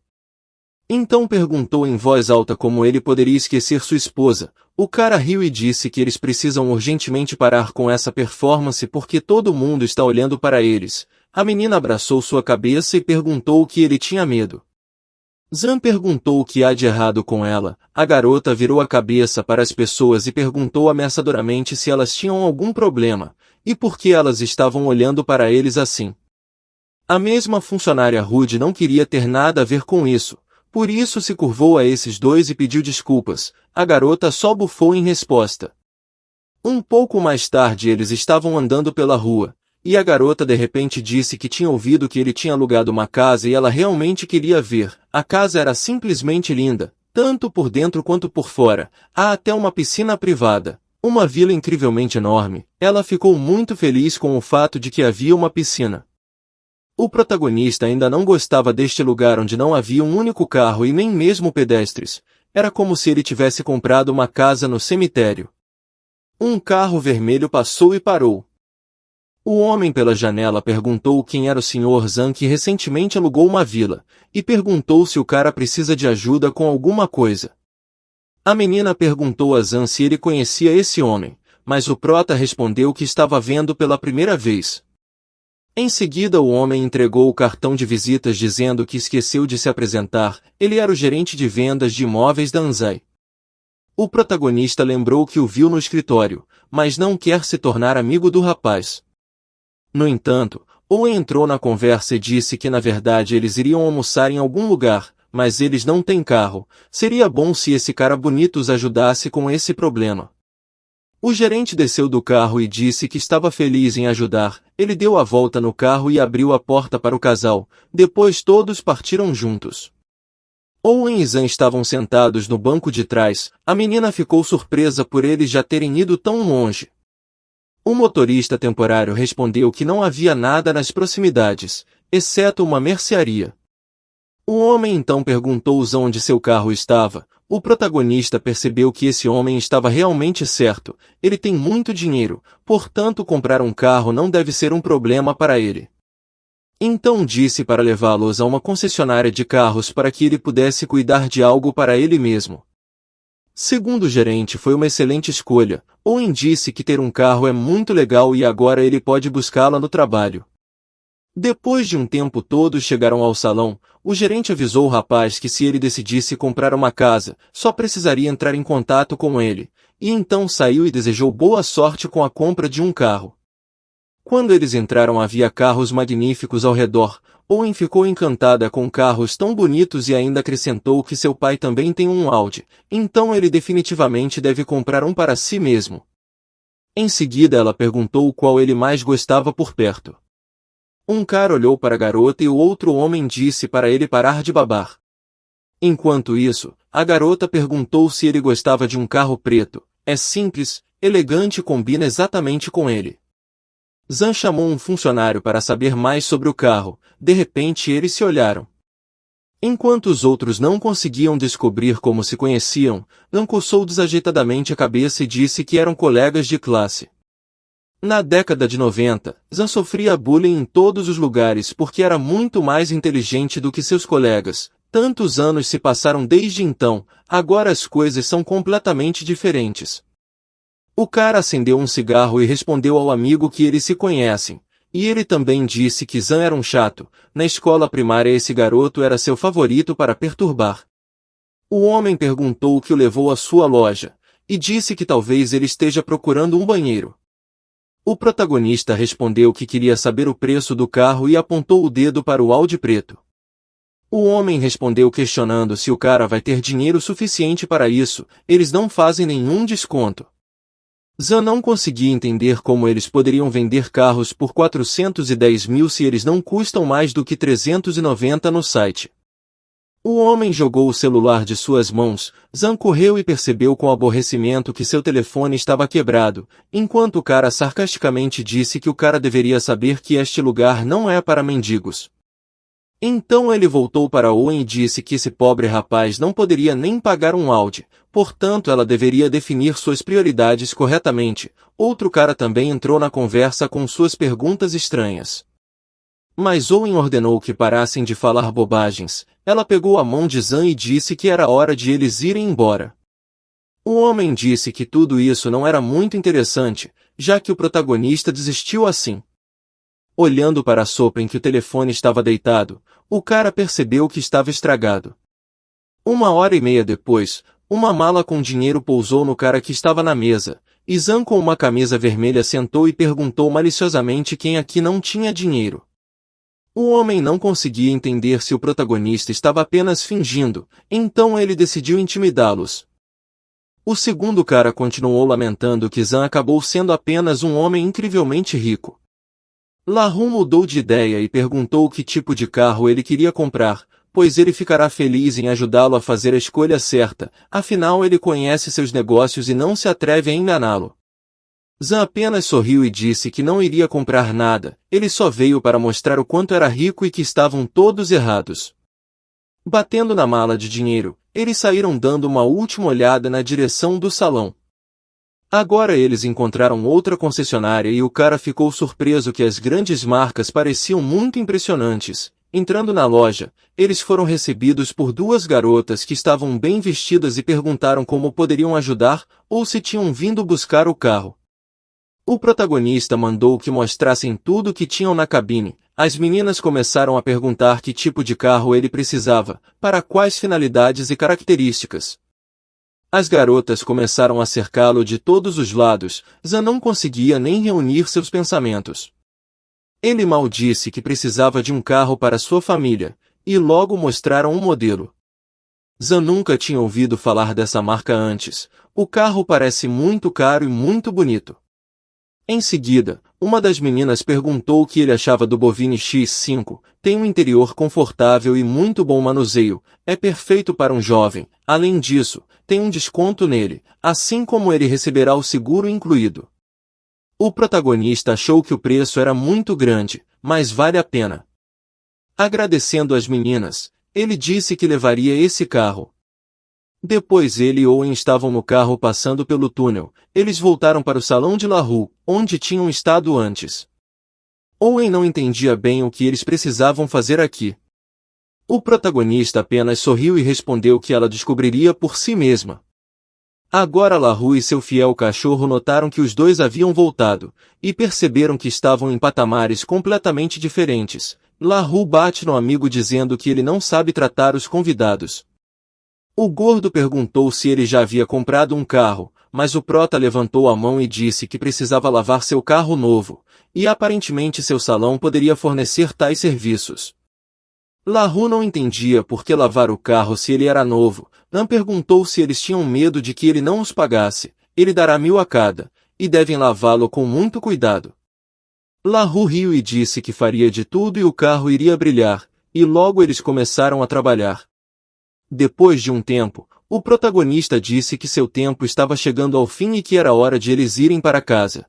Então perguntou em voz alta como ele poderia esquecer sua esposa. O cara riu e disse que eles precisam urgentemente parar com essa performance porque todo mundo está olhando para eles. A menina abraçou sua cabeça e perguntou o que ele tinha medo. Zan perguntou o que há de errado com ela. A garota virou a cabeça para as pessoas e perguntou ameaçadoramente se elas tinham algum problema, e por que elas estavam olhando para eles assim. A mesma funcionária rude não queria ter nada a ver com isso. Por isso se curvou a esses dois e pediu desculpas. A garota só bufou em resposta. Um pouco mais tarde eles estavam andando pela rua, e a garota de repente disse que tinha ouvido que ele tinha alugado uma casa e ela realmente queria ver. A casa era simplesmente linda, tanto por dentro quanto por fora. Há até uma piscina privada, uma vila incrivelmente enorme. Ela ficou muito feliz com o fato de que havia uma piscina. O protagonista ainda não gostava deste lugar onde não havia um único carro e nem mesmo pedestres. Era como se ele tivesse comprado uma casa no cemitério. Um carro vermelho passou e parou. O homem pela janela perguntou quem era o Sr. Zan que recentemente alugou uma vila, e perguntou se o cara precisa de ajuda com alguma coisa. A menina perguntou a Zan se ele conhecia esse homem, mas o prota respondeu que estava vendo pela primeira vez. Em seguida o homem entregou o cartão de visitas dizendo que esqueceu de se apresentar. Ele era o gerente de vendas de imóveis da Anzai. O protagonista lembrou que o viu no escritório, mas não quer se tornar amigo do rapaz. No entanto, Owen entrou na conversa e disse que na verdade eles iriam almoçar em algum lugar, mas eles não têm carro. Seria bom se esse cara bonito os ajudasse com esse problema. O gerente desceu do carro e disse que estava feliz em ajudar. Ele deu a volta no carro e abriu a porta para o casal. Depois todos partiram juntos. Owen e Zan estavam sentados no banco de trás. A menina ficou surpresa por eles já terem ido tão longe. O motorista temporário respondeu que não havia nada nas proximidades, exceto uma mercearia. O homem então perguntou Zan onde seu carro estava. O protagonista percebeu que esse homem estava realmente certo. Ele tem muito dinheiro, portanto comprar um carro não deve ser um problema para ele. Então disse para levá-los a uma concessionária de carros para que ele pudesse cuidar de algo para ele mesmo. Segundo o gerente, foi uma excelente escolha. Owen disse que ter um carro é muito legal e agora ele pode buscá-lo no trabalho. Depois de um tempo todos chegaram ao salão. O gerente avisou o rapaz que se ele decidisse comprar uma casa, só precisaria entrar em contato com ele, e então saiu e desejou boa sorte com a compra de um carro. Quando eles entraram havia carros magníficos ao redor. Owen ficou encantada com carros tão bonitos e ainda acrescentou que seu pai também tem um Audi, então ele definitivamente deve comprar um para si mesmo. Em seguida ela perguntou qual ele mais gostava por perto. Um cara olhou para a garota e o outro homem disse para ele parar de babar. Enquanto isso, a garota perguntou se ele gostava de um carro preto. É simples, elegante e combina exatamente com ele. Zan chamou um funcionário para saber mais sobre o carro. De repente eles se olharam. Enquanto os outros não conseguiam descobrir como se conheciam, Zan coçou desajeitadamente a cabeça e disse que eram colegas de classe. Na década de 90, Zan sofria bullying em todos os lugares porque era muito mais inteligente do que seus colegas. Tantos anos se passaram desde então, agora as coisas são completamente diferentes. O cara acendeu um cigarro e respondeu ao amigo que eles se conhecem. E ele também disse que Zan era um chato. Na escola primária esse garoto era seu favorito para perturbar. O homem perguntou o que o levou à sua loja, e disse que talvez ele esteja procurando um banheiro. O protagonista respondeu que queria saber o preço do carro e apontou o dedo para o Audi preto. O homem respondeu questionando se o cara vai ter dinheiro suficiente para isso. Eles não fazem nenhum desconto. Zan não conseguia entender como eles poderiam vender carros por 410 mil se eles não custam mais do que 390 no site. O homem jogou o celular de suas mãos. Zan correu e percebeu com aborrecimento que seu telefone estava quebrado, enquanto o cara sarcasticamente disse que o cara deveria saber que este lugar não é para mendigos. Então ele voltou para Owen e disse que esse pobre rapaz não poderia nem pagar um Audi, portanto ela deveria definir suas prioridades corretamente. Outro cara também entrou na conversa com suas perguntas estranhas. Mas Owen ordenou que parassem de falar bobagens. Ela pegou a mão de Zan e disse que era hora de eles irem embora. O homem disse que tudo isso não era muito interessante, já que o protagonista desistiu assim. Olhando para a sopa em que o telefone estava deitado, o cara percebeu que estava estragado. 1 hora e meia depois, uma mala com dinheiro pousou no cara que estava na mesa, e Zan com uma camisa vermelha sentou e perguntou maliciosamente quem aqui não tinha dinheiro. O homem não conseguia entender se o protagonista estava apenas fingindo, então ele decidiu intimidá-los. O segundo cara continuou lamentando que Zan acabou sendo apenas um homem incrivelmente rico. LaRue mudou de ideia e perguntou que tipo de carro ele queria comprar, pois ele ficará feliz em ajudá-lo a fazer a escolha certa, afinal ele conhece seus negócios e não se atreve a enganá-lo. Zan apenas sorriu e disse que não iria comprar nada, ele só veio para mostrar o quanto era rico e que estavam todos errados. Batendo na mala de dinheiro, eles saíram dando uma última olhada na direção do salão. Agora eles encontraram outra concessionária e o cara ficou surpreso que as grandes marcas pareciam muito impressionantes. Entrando na loja, eles foram recebidos por duas garotas que estavam bem vestidas e perguntaram como poderiam ajudar ou se tinham vindo buscar o carro. O protagonista mandou que mostrassem tudo o que tinham na cabine. As meninas começaram a perguntar que tipo de carro ele precisava, para quais finalidades e características. As garotas começaram a cercá-lo de todos os lados. Zan não conseguia nem reunir seus pensamentos. Ele mal disse que precisava de um carro para sua família, e logo mostraram um modelo. Zan nunca tinha ouvido falar dessa marca antes. O carro parece muito caro e muito bonito. Em seguida, uma das meninas perguntou o que ele achava do Bovine X5, tem um interior confortável e muito bom manuseio, é perfeito para um jovem, além disso, tem um desconto nele, assim como ele receberá o seguro incluído. O protagonista achou que o preço era muito grande, mas vale a pena. Agradecendo às meninas, ele disse que levaria esse carro. Depois ele e Owen estavam no carro passando pelo túnel. Eles voltaram para o salão de LaRue, onde tinham estado antes. Owen não entendia bem o que eles precisavam fazer aqui. O protagonista apenas sorriu e respondeu que ela descobriria por si mesma. Agora LaRue e seu fiel cachorro notaram que os dois haviam voltado, e perceberam que estavam em patamares completamente diferentes. LaRue bate no amigo dizendo que ele não sabe tratar os convidados. O gordo perguntou se ele já havia comprado um carro, mas o prota levantou a mão e disse que precisava lavar seu carro novo, e aparentemente seu salão poderia fornecer tais serviços. LaRue não entendia por que lavar o carro se ele era novo. Nan perguntou se eles tinham medo de que ele não os pagasse. Ele dará 1.000 a cada, e devem lavá-lo com muito cuidado. LaRue riu e disse que faria de tudo e o carro iria brilhar, e logo eles começaram a trabalhar. Depois de um tempo, o protagonista disse que seu tempo estava chegando ao fim e que era hora de eles irem para casa.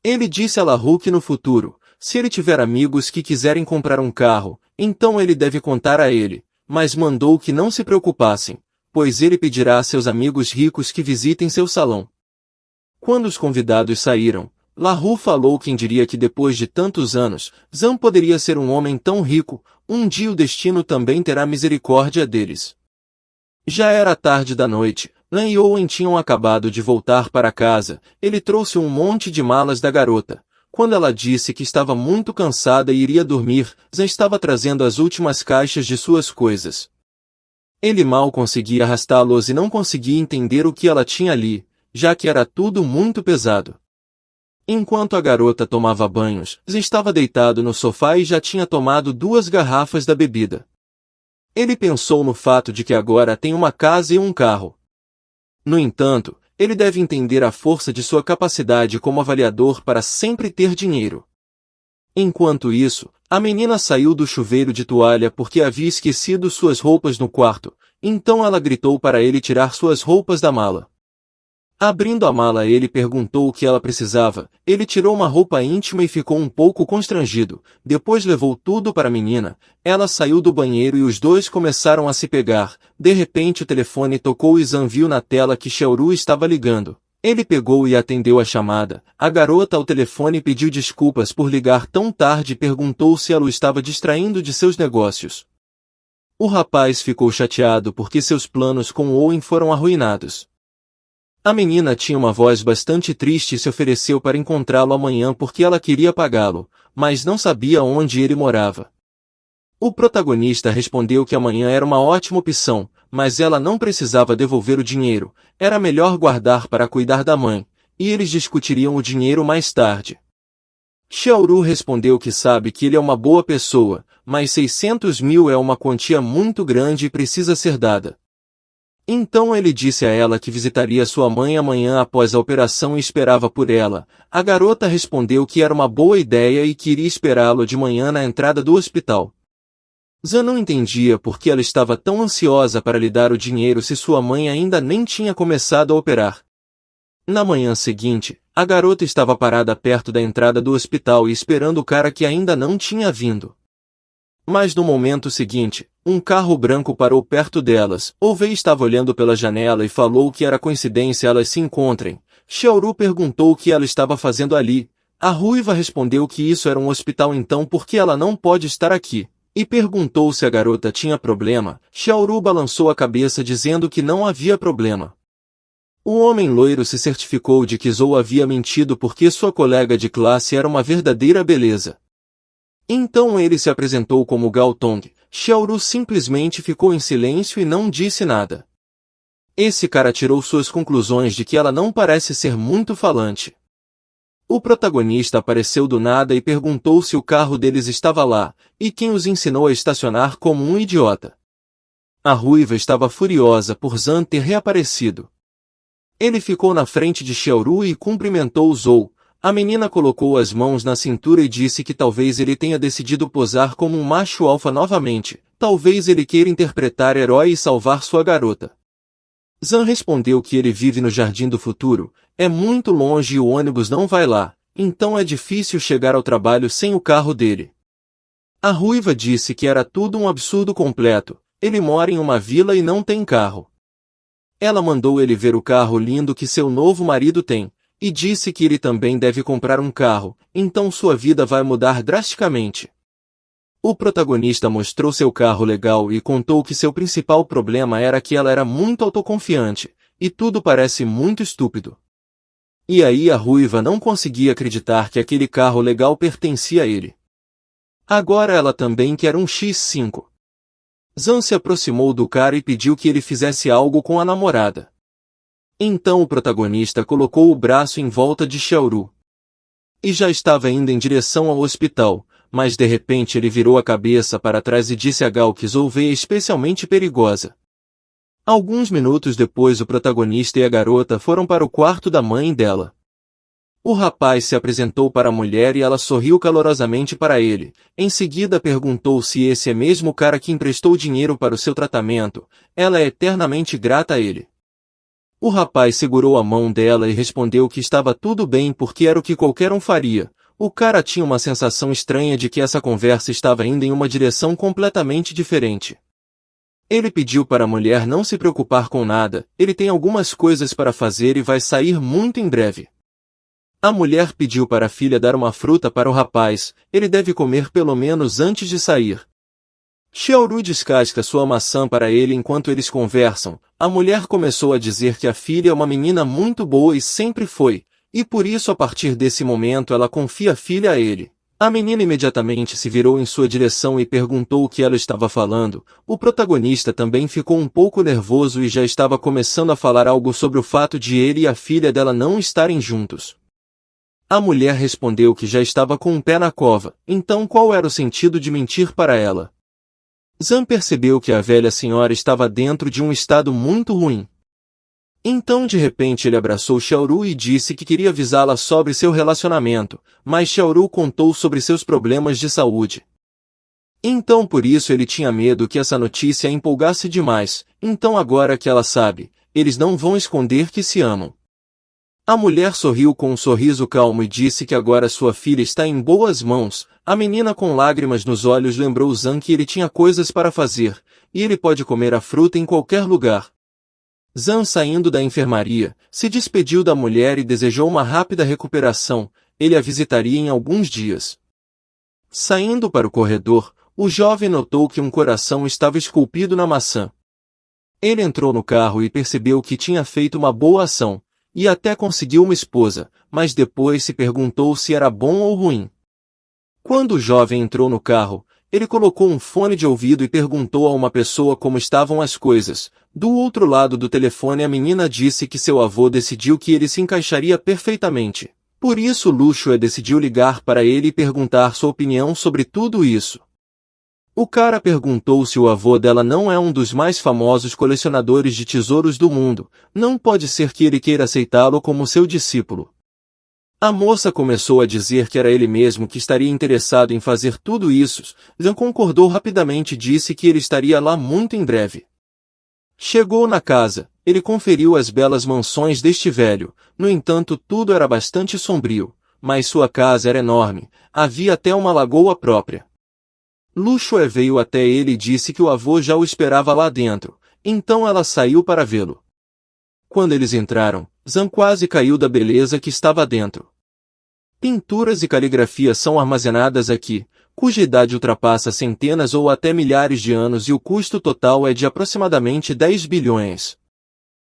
Ele disse a LaRue que no futuro, se ele tiver amigos que quiserem comprar um carro, então ele deve contar a ele, mas mandou que não se preocupassem, pois ele pedirá a seus amigos ricos que visitem seu salão. Quando os convidados saíram, LaRue falou quem diria que depois de tantos anos, Zan poderia ser um homem tão rico, um dia o destino também terá misericórdia deles. Já era tarde da noite, Lan e Owen tinham acabado de voltar para casa, ele trouxe um monte de malas da garota. Quando ela disse que estava muito cansada e iria dormir, Zan estava trazendo as últimas caixas de suas coisas. Ele mal conseguia arrastá-los e não conseguia entender o que ela tinha ali, já que era tudo muito pesado. Enquanto a garota tomava banhos, Zan estava deitado no sofá e já tinha tomado 2 garrafas da bebida. Ele pensou no fato de que agora tem uma casa e um carro. No entanto, ele deve entender a força de sua capacidade como avaliador para sempre ter dinheiro. Enquanto isso, a menina saiu do chuveiro de toalha porque havia esquecido suas roupas no quarto, então ela gritou para ele tirar suas roupas da mala. Abrindo a mala ele perguntou o que ela precisava, ele tirou uma roupa íntima e ficou um pouco constrangido, depois levou tudo para a menina, ela saiu do banheiro e os dois começaram a se pegar, de repente o telefone tocou e Zan viu na tela que Xiaoru estava ligando. Ele pegou e atendeu a chamada, a garota ao telefone pediu desculpas por ligar tão tarde e perguntou se ela o estava distraindo de seus negócios. O rapaz ficou chateado porque seus planos com Owen foram arruinados. A menina tinha uma voz bastante triste e se ofereceu para encontrá-lo amanhã porque ela queria pagá-lo, mas não sabia onde ele morava. O protagonista respondeu que amanhã era uma ótima opção, mas ela não precisava devolver o dinheiro, era melhor guardar para cuidar da mãe, e eles discutiriam o dinheiro mais tarde. Xiaoru respondeu que sabe que ele é uma boa pessoa, mas 600.000 é uma quantia muito grande e precisa ser dada. Então ele disse a ela que visitaria sua mãe amanhã após a operação e esperava por ela. A garota respondeu que era uma boa ideia e que iria esperá-lo de manhã na entrada do hospital. Zan não entendia por que ela estava tão ansiosa para lhe dar o dinheiro se sua mãe ainda nem tinha começado a operar. Na manhã seguinte, a garota estava parada perto da entrada do hospital e esperando o cara que ainda não tinha vindo. Mas no momento seguinte, um carro branco parou perto delas. Ovei estava olhando pela janela e falou que era coincidência elas se encontrem. Xiaoru perguntou o que ela estava fazendo ali. A ruiva respondeu que isso era um hospital então por que ela não pode estar aqui. E perguntou se a garota tinha problema. Xiaoru balançou a cabeça dizendo que não havia problema. O homem loiro se certificou de que Zhou havia mentido porque sua colega de classe era uma verdadeira beleza. Então ele se apresentou como Gao Tong. Xiaoru simplesmente ficou em silêncio e não disse nada. Esse cara tirou suas conclusões de que ela não parece ser muito falante. O protagonista apareceu do nada e perguntou se o carro deles estava lá, e quem os ensinou a estacionar como um idiota. A ruiva estava furiosa por Zan ter reaparecido. Ele ficou na frente de Xiaoru e cumprimentou Zhou. A menina colocou as mãos na cintura e disse que talvez ele tenha decidido posar como um macho alfa novamente, talvez ele queira interpretar herói e salvar sua garota. Zan respondeu que ele vive no Jardim do Futuro, é muito longe e o ônibus não vai lá, então é difícil chegar ao trabalho sem o carro dele. A ruiva disse que era tudo um absurdo completo, ele mora em uma vila e não tem carro. Ela mandou ele ver o carro lindo que seu novo marido tem, e disse que ele também deve comprar um carro, então sua vida vai mudar drasticamente. O protagonista mostrou seu carro legal e contou que seu principal problema era que ela era muito autoconfiante, e tudo parece muito estúpido. E aí a ruiva não conseguia acreditar que aquele carro legal pertencia a ele. Agora ela também quer um X5. Zan se aproximou do cara e pediu que ele fizesse algo com a namorada. Então o protagonista colocou o braço em volta de Xiaoru. E já estava indo em direção ao hospital, mas de repente ele virou a cabeça para trás e disse a Gal que Zhou é especialmente perigosa. Alguns minutos depois o protagonista e a garota foram para o quarto da mãe dela. O rapaz se apresentou para a mulher e ela sorriu calorosamente para ele. Em seguida perguntou se esse é mesmo o cara que emprestou dinheiro para o seu tratamento. Ela é eternamente grata a ele. O rapaz segurou a mão dela e respondeu que estava tudo bem porque era o que qualquer um faria. O cara tinha uma sensação estranha de que essa conversa estava indo em uma direção completamente diferente. Ele pediu para a mulher não se preocupar com nada, ele tem algumas coisas para fazer e vai sair muito em breve. A mulher pediu para a filha dar uma fruta para o rapaz, ele deve comer pelo menos antes de sair. Xiaoru descasca sua maçã para ele enquanto eles conversam. A mulher começou a dizer que a filha é uma menina muito boa e sempre foi, e por isso a partir desse momento ela confia a filha a ele. A menina imediatamente se virou em sua direção e perguntou o que ela estava falando. O protagonista também ficou um pouco nervoso e já estava começando a falar algo sobre o fato de ele e a filha dela não estarem juntos. A mulher respondeu que já estava com um pé na cova, então qual era o sentido de mentir para ela? Zan percebeu que a velha senhora estava dentro de um estado muito ruim. Então de repente ele abraçou Xiaoru e disse que queria avisá-la sobre seu relacionamento, mas Xiaoru contou sobre seus problemas de saúde. Então por isso ele tinha medo que essa notícia a empolgasse demais, então agora que ela sabe, eles não vão esconder que se amam. A mulher sorriu com um sorriso calmo e disse que agora sua filha está em boas mãos. A menina com lágrimas nos olhos lembrou Zan que ele tinha coisas para fazer, e ele pode comer a fruta em qualquer lugar. Zan, saindo da enfermaria, se despediu da mulher e desejou uma rápida recuperação, ele a visitaria em alguns dias. Saindo para o corredor, o jovem notou que um coração estava esculpido na maçã. Ele entrou no carro e percebeu que tinha feito uma boa ação, e até conseguiu uma esposa, mas depois se perguntou se era bom ou ruim. Quando o jovem entrou no carro, ele colocou um fone de ouvido e perguntou a uma pessoa como estavam as coisas. Do outro lado do telefone a menina disse que seu avô decidiu que ele se encaixaria perfeitamente. Por isso Luxue decidiu ligar para ele e perguntar sua opinião sobre tudo isso. O cara perguntou se o avô dela não é um dos mais famosos colecionadores de tesouros do mundo, não pode ser que ele queira aceitá-lo como seu discípulo. A moça começou a dizer que era ele mesmo que estaria interessado em fazer tudo isso. Zan concordou rapidamente e disse que ele estaria lá muito em breve. Chegou na casa, ele conferiu as belas mansões deste velho, no entanto tudo era bastante sombrio, mas sua casa era enorme, havia até uma lagoa própria. Luxue veio até ele e disse que o avô já o esperava lá dentro, então ela saiu para vê-lo. Quando eles entraram, Zan quase caiu da beleza que estava dentro. Pinturas e caligrafia são armazenadas aqui, cuja idade ultrapassa centenas ou até milhares de anos e o custo total é de aproximadamente 10 bilhões.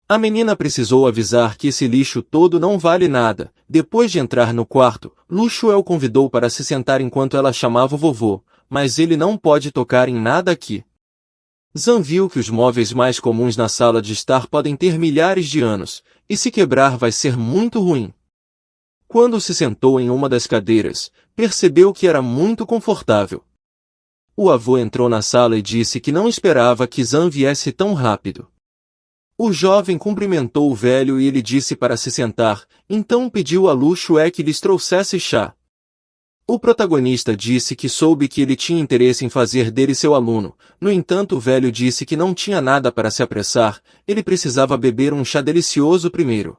A menina precisou avisar que esse lixo todo não vale nada. Depois de entrar no quarto, Luxue o convidou para se sentar enquanto ela chamava o vovô, mas ele não pode tocar em nada aqui. Zan viu que os móveis mais comuns na sala de estar podem ter milhares de anos, e se quebrar vai ser muito ruim. Quando se sentou em uma das cadeiras, percebeu que era muito confortável. O avô entrou na sala e disse que não esperava que Zan viesse tão rápido. O jovem cumprimentou o velho e ele disse para se sentar, então pediu a Luxué que lhes trouxesse chá. O protagonista disse que soube que ele tinha interesse em fazer dele seu aluno, no entanto o velho disse que não tinha nada para se apressar, ele precisava beber um chá delicioso primeiro.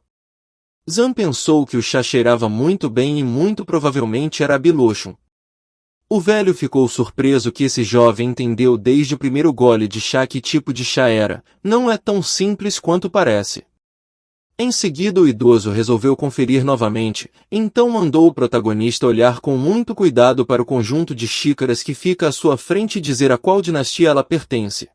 Zan pensou que o chá cheirava muito bem e muito provavelmente era biloxo. O velho ficou surpreso que esse jovem entendeu desde o primeiro gole de chá que tipo de chá era, não é tão simples quanto parece. Em seguida o idoso resolveu conferir novamente, então mandou o protagonista olhar com muito cuidado para o conjunto de xícaras que fica à sua frente e dizer a qual dinastia ela pertence.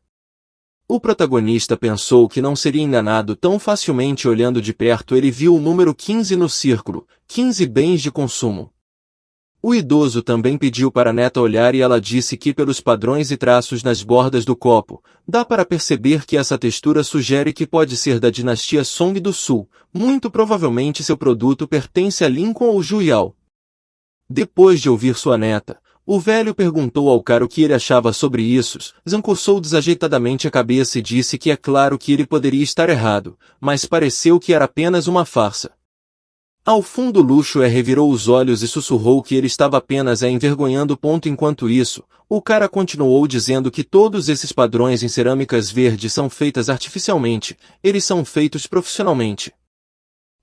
O protagonista pensou que não seria enganado tão facilmente olhando de perto. Ele viu o número 15 no círculo, 15 bens de consumo. O idoso também pediu para a neta olhar e ela disse que pelos padrões e traços nas bordas do copo, dá para perceber que essa textura sugere que pode ser da dinastia Song do Sul, muito provavelmente seu produto pertence a Lincoln ou Juyao. Depois de ouvir sua neta, o velho perguntou ao cara o que ele achava sobre isso. Zan coçou desajeitadamente a cabeça e disse que é claro que ele poderia estar errado, mas pareceu que era apenas uma farsa. Ao fundo Luxué revirou os olhos e sussurrou que ele estava apenas envergonhando. Enquanto isso, o cara continuou dizendo que todos esses padrões em cerâmicas verdes são feitos artificialmente, eles são feitos profissionalmente.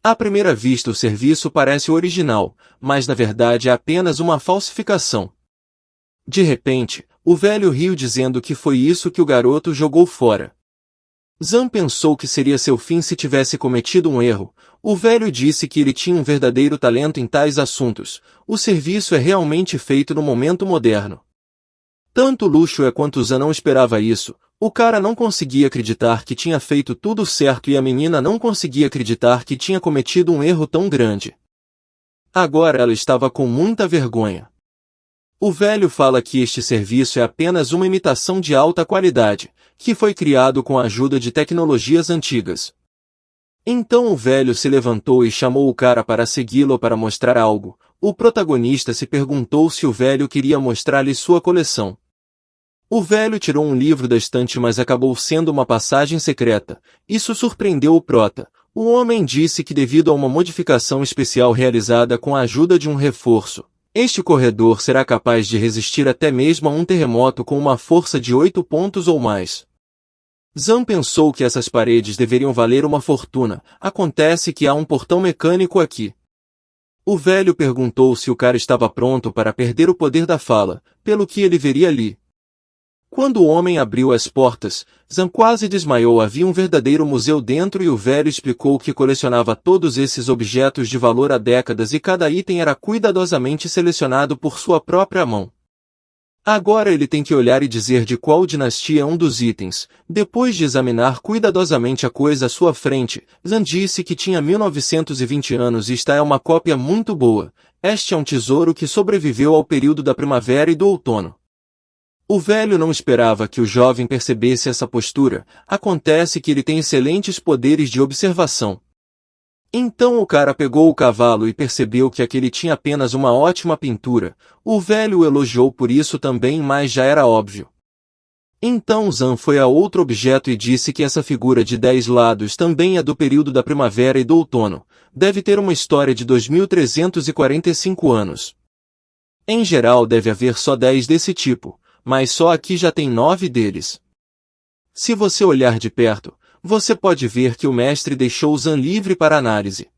À primeira vista o serviço parece original, mas na verdade é apenas uma falsificação. De repente, o velho riu dizendo que foi isso que o garoto jogou fora. Zan pensou que seria seu fim se tivesse cometido um erro. O velho disse que ele tinha um verdadeiro talento em tais assuntos. O serviço é realmente feito no momento moderno. Tanto Luxué quanto Zan não esperava isso. O cara não conseguia acreditar que tinha feito tudo certo e a menina não conseguia acreditar que tinha cometido um erro tão grande. Agora ela estava com muita vergonha. O velho fala que este serviço é apenas uma imitação de alta qualidade, que foi criado com a ajuda de tecnologias antigas. Então o velho se levantou e chamou o cara para segui-lo para mostrar algo. O protagonista se perguntou se o velho queria mostrar-lhe sua coleção. O velho tirou um livro da estante, mas acabou sendo uma passagem secreta. Isso surpreendeu o prota. O homem disse que devido a uma modificação especial realizada com a ajuda de um reforço, este corredor será capaz de resistir até mesmo a um terremoto com uma força de 8 pontos ou mais. Zan pensou que essas paredes deveriam valer uma fortuna. Acontece que há um portão mecânico aqui. O velho perguntou se o cara estava pronto para perder o poder da fala, pelo que ele veria ali. Quando o homem abriu as portas, Zan quase desmaiou. Havia um verdadeiro museu dentro e o velho explicou que colecionava todos esses objetos de valor há décadas e cada item era cuidadosamente selecionado por sua própria mão. Agora ele tem que olhar e dizer de qual dinastia é um dos itens. Depois de examinar cuidadosamente a coisa à sua frente, Zan disse que tinha 1920 anos e esta é uma cópia muito boa. Este é um tesouro que sobreviveu ao período da primavera e do outono. O velho não esperava que o jovem percebesse essa postura. Acontece que ele tem excelentes poderes de observação. Então o cara pegou o cavalo e percebeu que aquele tinha apenas uma ótima pintura. O velho o elogiou por isso também, mas já era óbvio. Então Zan foi a outro objeto e disse que essa figura de 10 lados também é do período da primavera e do outono. Deve ter uma história de 2345 anos. Em geral deve haver só 10 desse tipo, mas só aqui já tem 9 deles. Se você olhar de perto, você pode ver que o mestre deixou Zan livre para análise.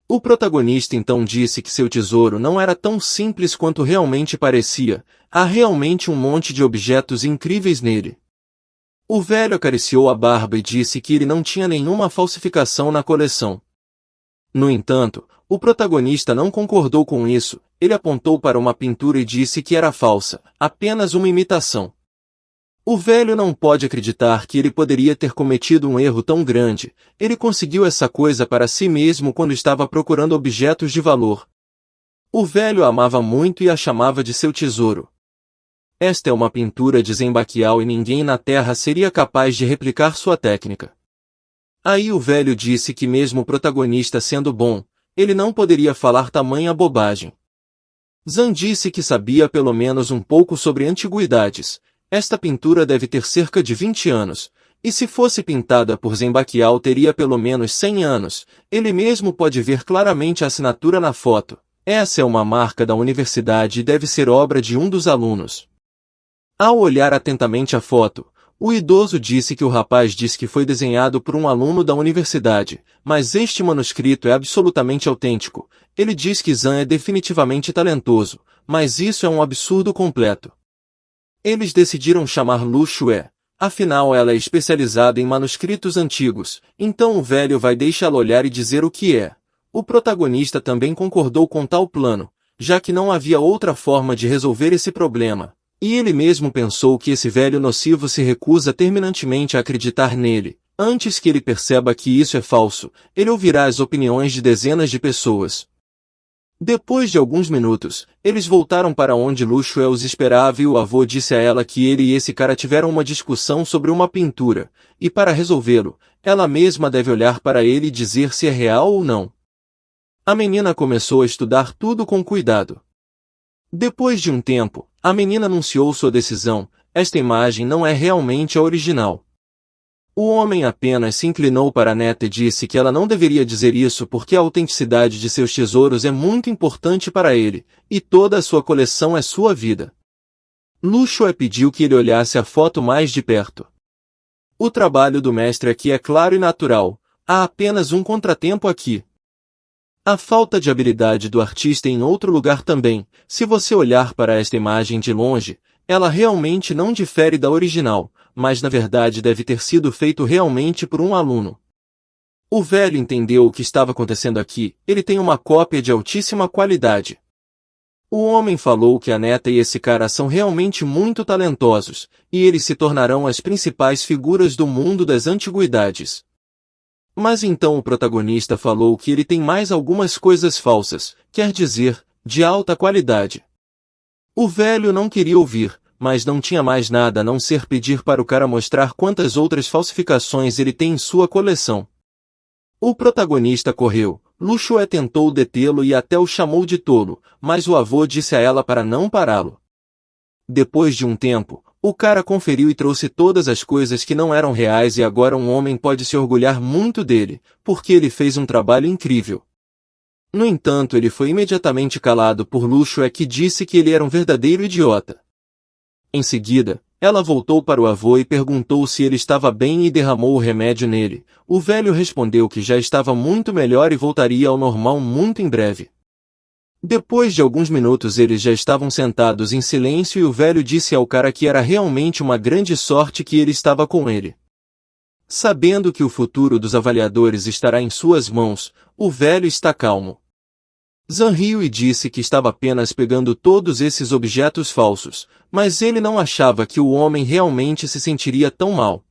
O protagonista então disse que seu tesouro não era tão simples quanto realmente parecia, há realmente um monte de objetos incríveis nele. O velho acariciou a barba e disse que ele não tinha nenhuma falsificação na coleção. No entanto, o protagonista não concordou com isso. Ele apontou para uma pintura e disse que era falsa, apenas uma imitação. O velho não pode acreditar que ele poderia ter cometido um erro tão grande. Ele conseguiu essa coisa para si mesmo quando estava procurando objetos de valor. O velho a amava muito e a chamava de seu tesouro. Esta é uma pintura de Zembaquial e ninguém na Terra seria capaz de replicar sua técnica. Aí o velho disse que mesmo o protagonista sendo bom, ele não poderia falar tamanha bobagem. Zan disse que sabia pelo menos um pouco sobre antiguidades. Esta pintura deve ter cerca de 20 anos. e se fosse pintada por Zembaquial teria pelo menos 100 anos. Ele mesmo pode ver claramente a assinatura na foto. Essa é uma marca da universidade e deve ser obra de um dos alunos. Ao olhar atentamente a foto, o idoso disse que o rapaz disse que foi desenhado por um aluno da universidade, mas este manuscrito é absolutamente autêntico. Ele diz que Zan é definitivamente talentoso, mas isso é um absurdo completo. Eles decidiram chamar Lu Xue. Afinal ela é especializada em manuscritos antigos, então o velho vai deixá-la olhar e dizer o que é. O protagonista também concordou com tal plano, já que não havia outra forma de resolver esse problema, e ele mesmo pensou que esse velho nocivo se recusa terminantemente a acreditar nele. Antes que ele perceba que isso é falso, ele ouvirá as opiniões de dezenas de pessoas. Depois de alguns minutos, eles voltaram para onde Lu Xue os esperava e o avô disse a ela que ele e esse cara tiveram uma discussão sobre uma pintura, e para resolvê-lo, ela mesma deve olhar para ele e dizer se é real ou não. A menina começou a estudar tudo com cuidado. Depois de um tempo, a menina anunciou sua decisão: esta imagem não é realmente a original. O homem apenas se inclinou para a neta e disse que ela não deveria dizer isso porque a autenticidade de seus tesouros é muito importante para ele, e toda a sua coleção é sua vida. Lu Xue pediu que ele olhasse a foto mais de perto. O trabalho do mestre aqui é claro e natural, há apenas um contratempo aqui. A falta de habilidade do artista em outro lugar também. Se você olhar para esta imagem de longe, ela realmente não difere da original, mas na verdade deve ter sido feito realmente por um aluno. O velho entendeu o que estava acontecendo aqui, ele tem uma cópia de altíssima qualidade. O homem falou que a neta e esse cara são realmente muito talentosos, e eles se tornarão as principais figuras do mundo das antiguidades. Mas então o protagonista falou que ele tem mais algumas coisas falsas, quer dizer, de alta qualidade. O velho não queria ouvir, mas não tinha mais nada a não ser pedir para o cara mostrar quantas outras falsificações ele tem em sua coleção. O protagonista correu. Lu Xue tentou detê-lo e até o chamou de tolo, mas o avô disse a ela para não pará-lo. Depois de um tempo, o cara conferiu e trouxe todas as coisas que não eram reais e agora um homem pode se orgulhar muito dele, porque ele fez um trabalho incrível. No entanto, ele foi imediatamente calado por Lu Xue, que disse que ele era um verdadeiro idiota. Em seguida, ela voltou para o avô e perguntou se ele estava bem e derramou o remédio nele. O velho respondeu que já estava muito melhor e voltaria ao normal muito em breve. Depois de alguns minutos eles já estavam sentados em silêncio e o velho disse ao cara que era realmente uma grande sorte que ele estava com ele. Sabendo que o futuro dos avaliadores estará em suas mãos, o velho está calmo. Zan riu e disse que estava apenas pegando todos esses objetos falsos, mas ele não achava que o homem realmente se sentiria tão mal.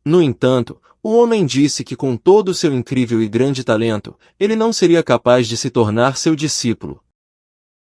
No entanto, o homem disse que com todo o seu incrível e grande talento, ele não seria capaz de se tornar seu discípulo.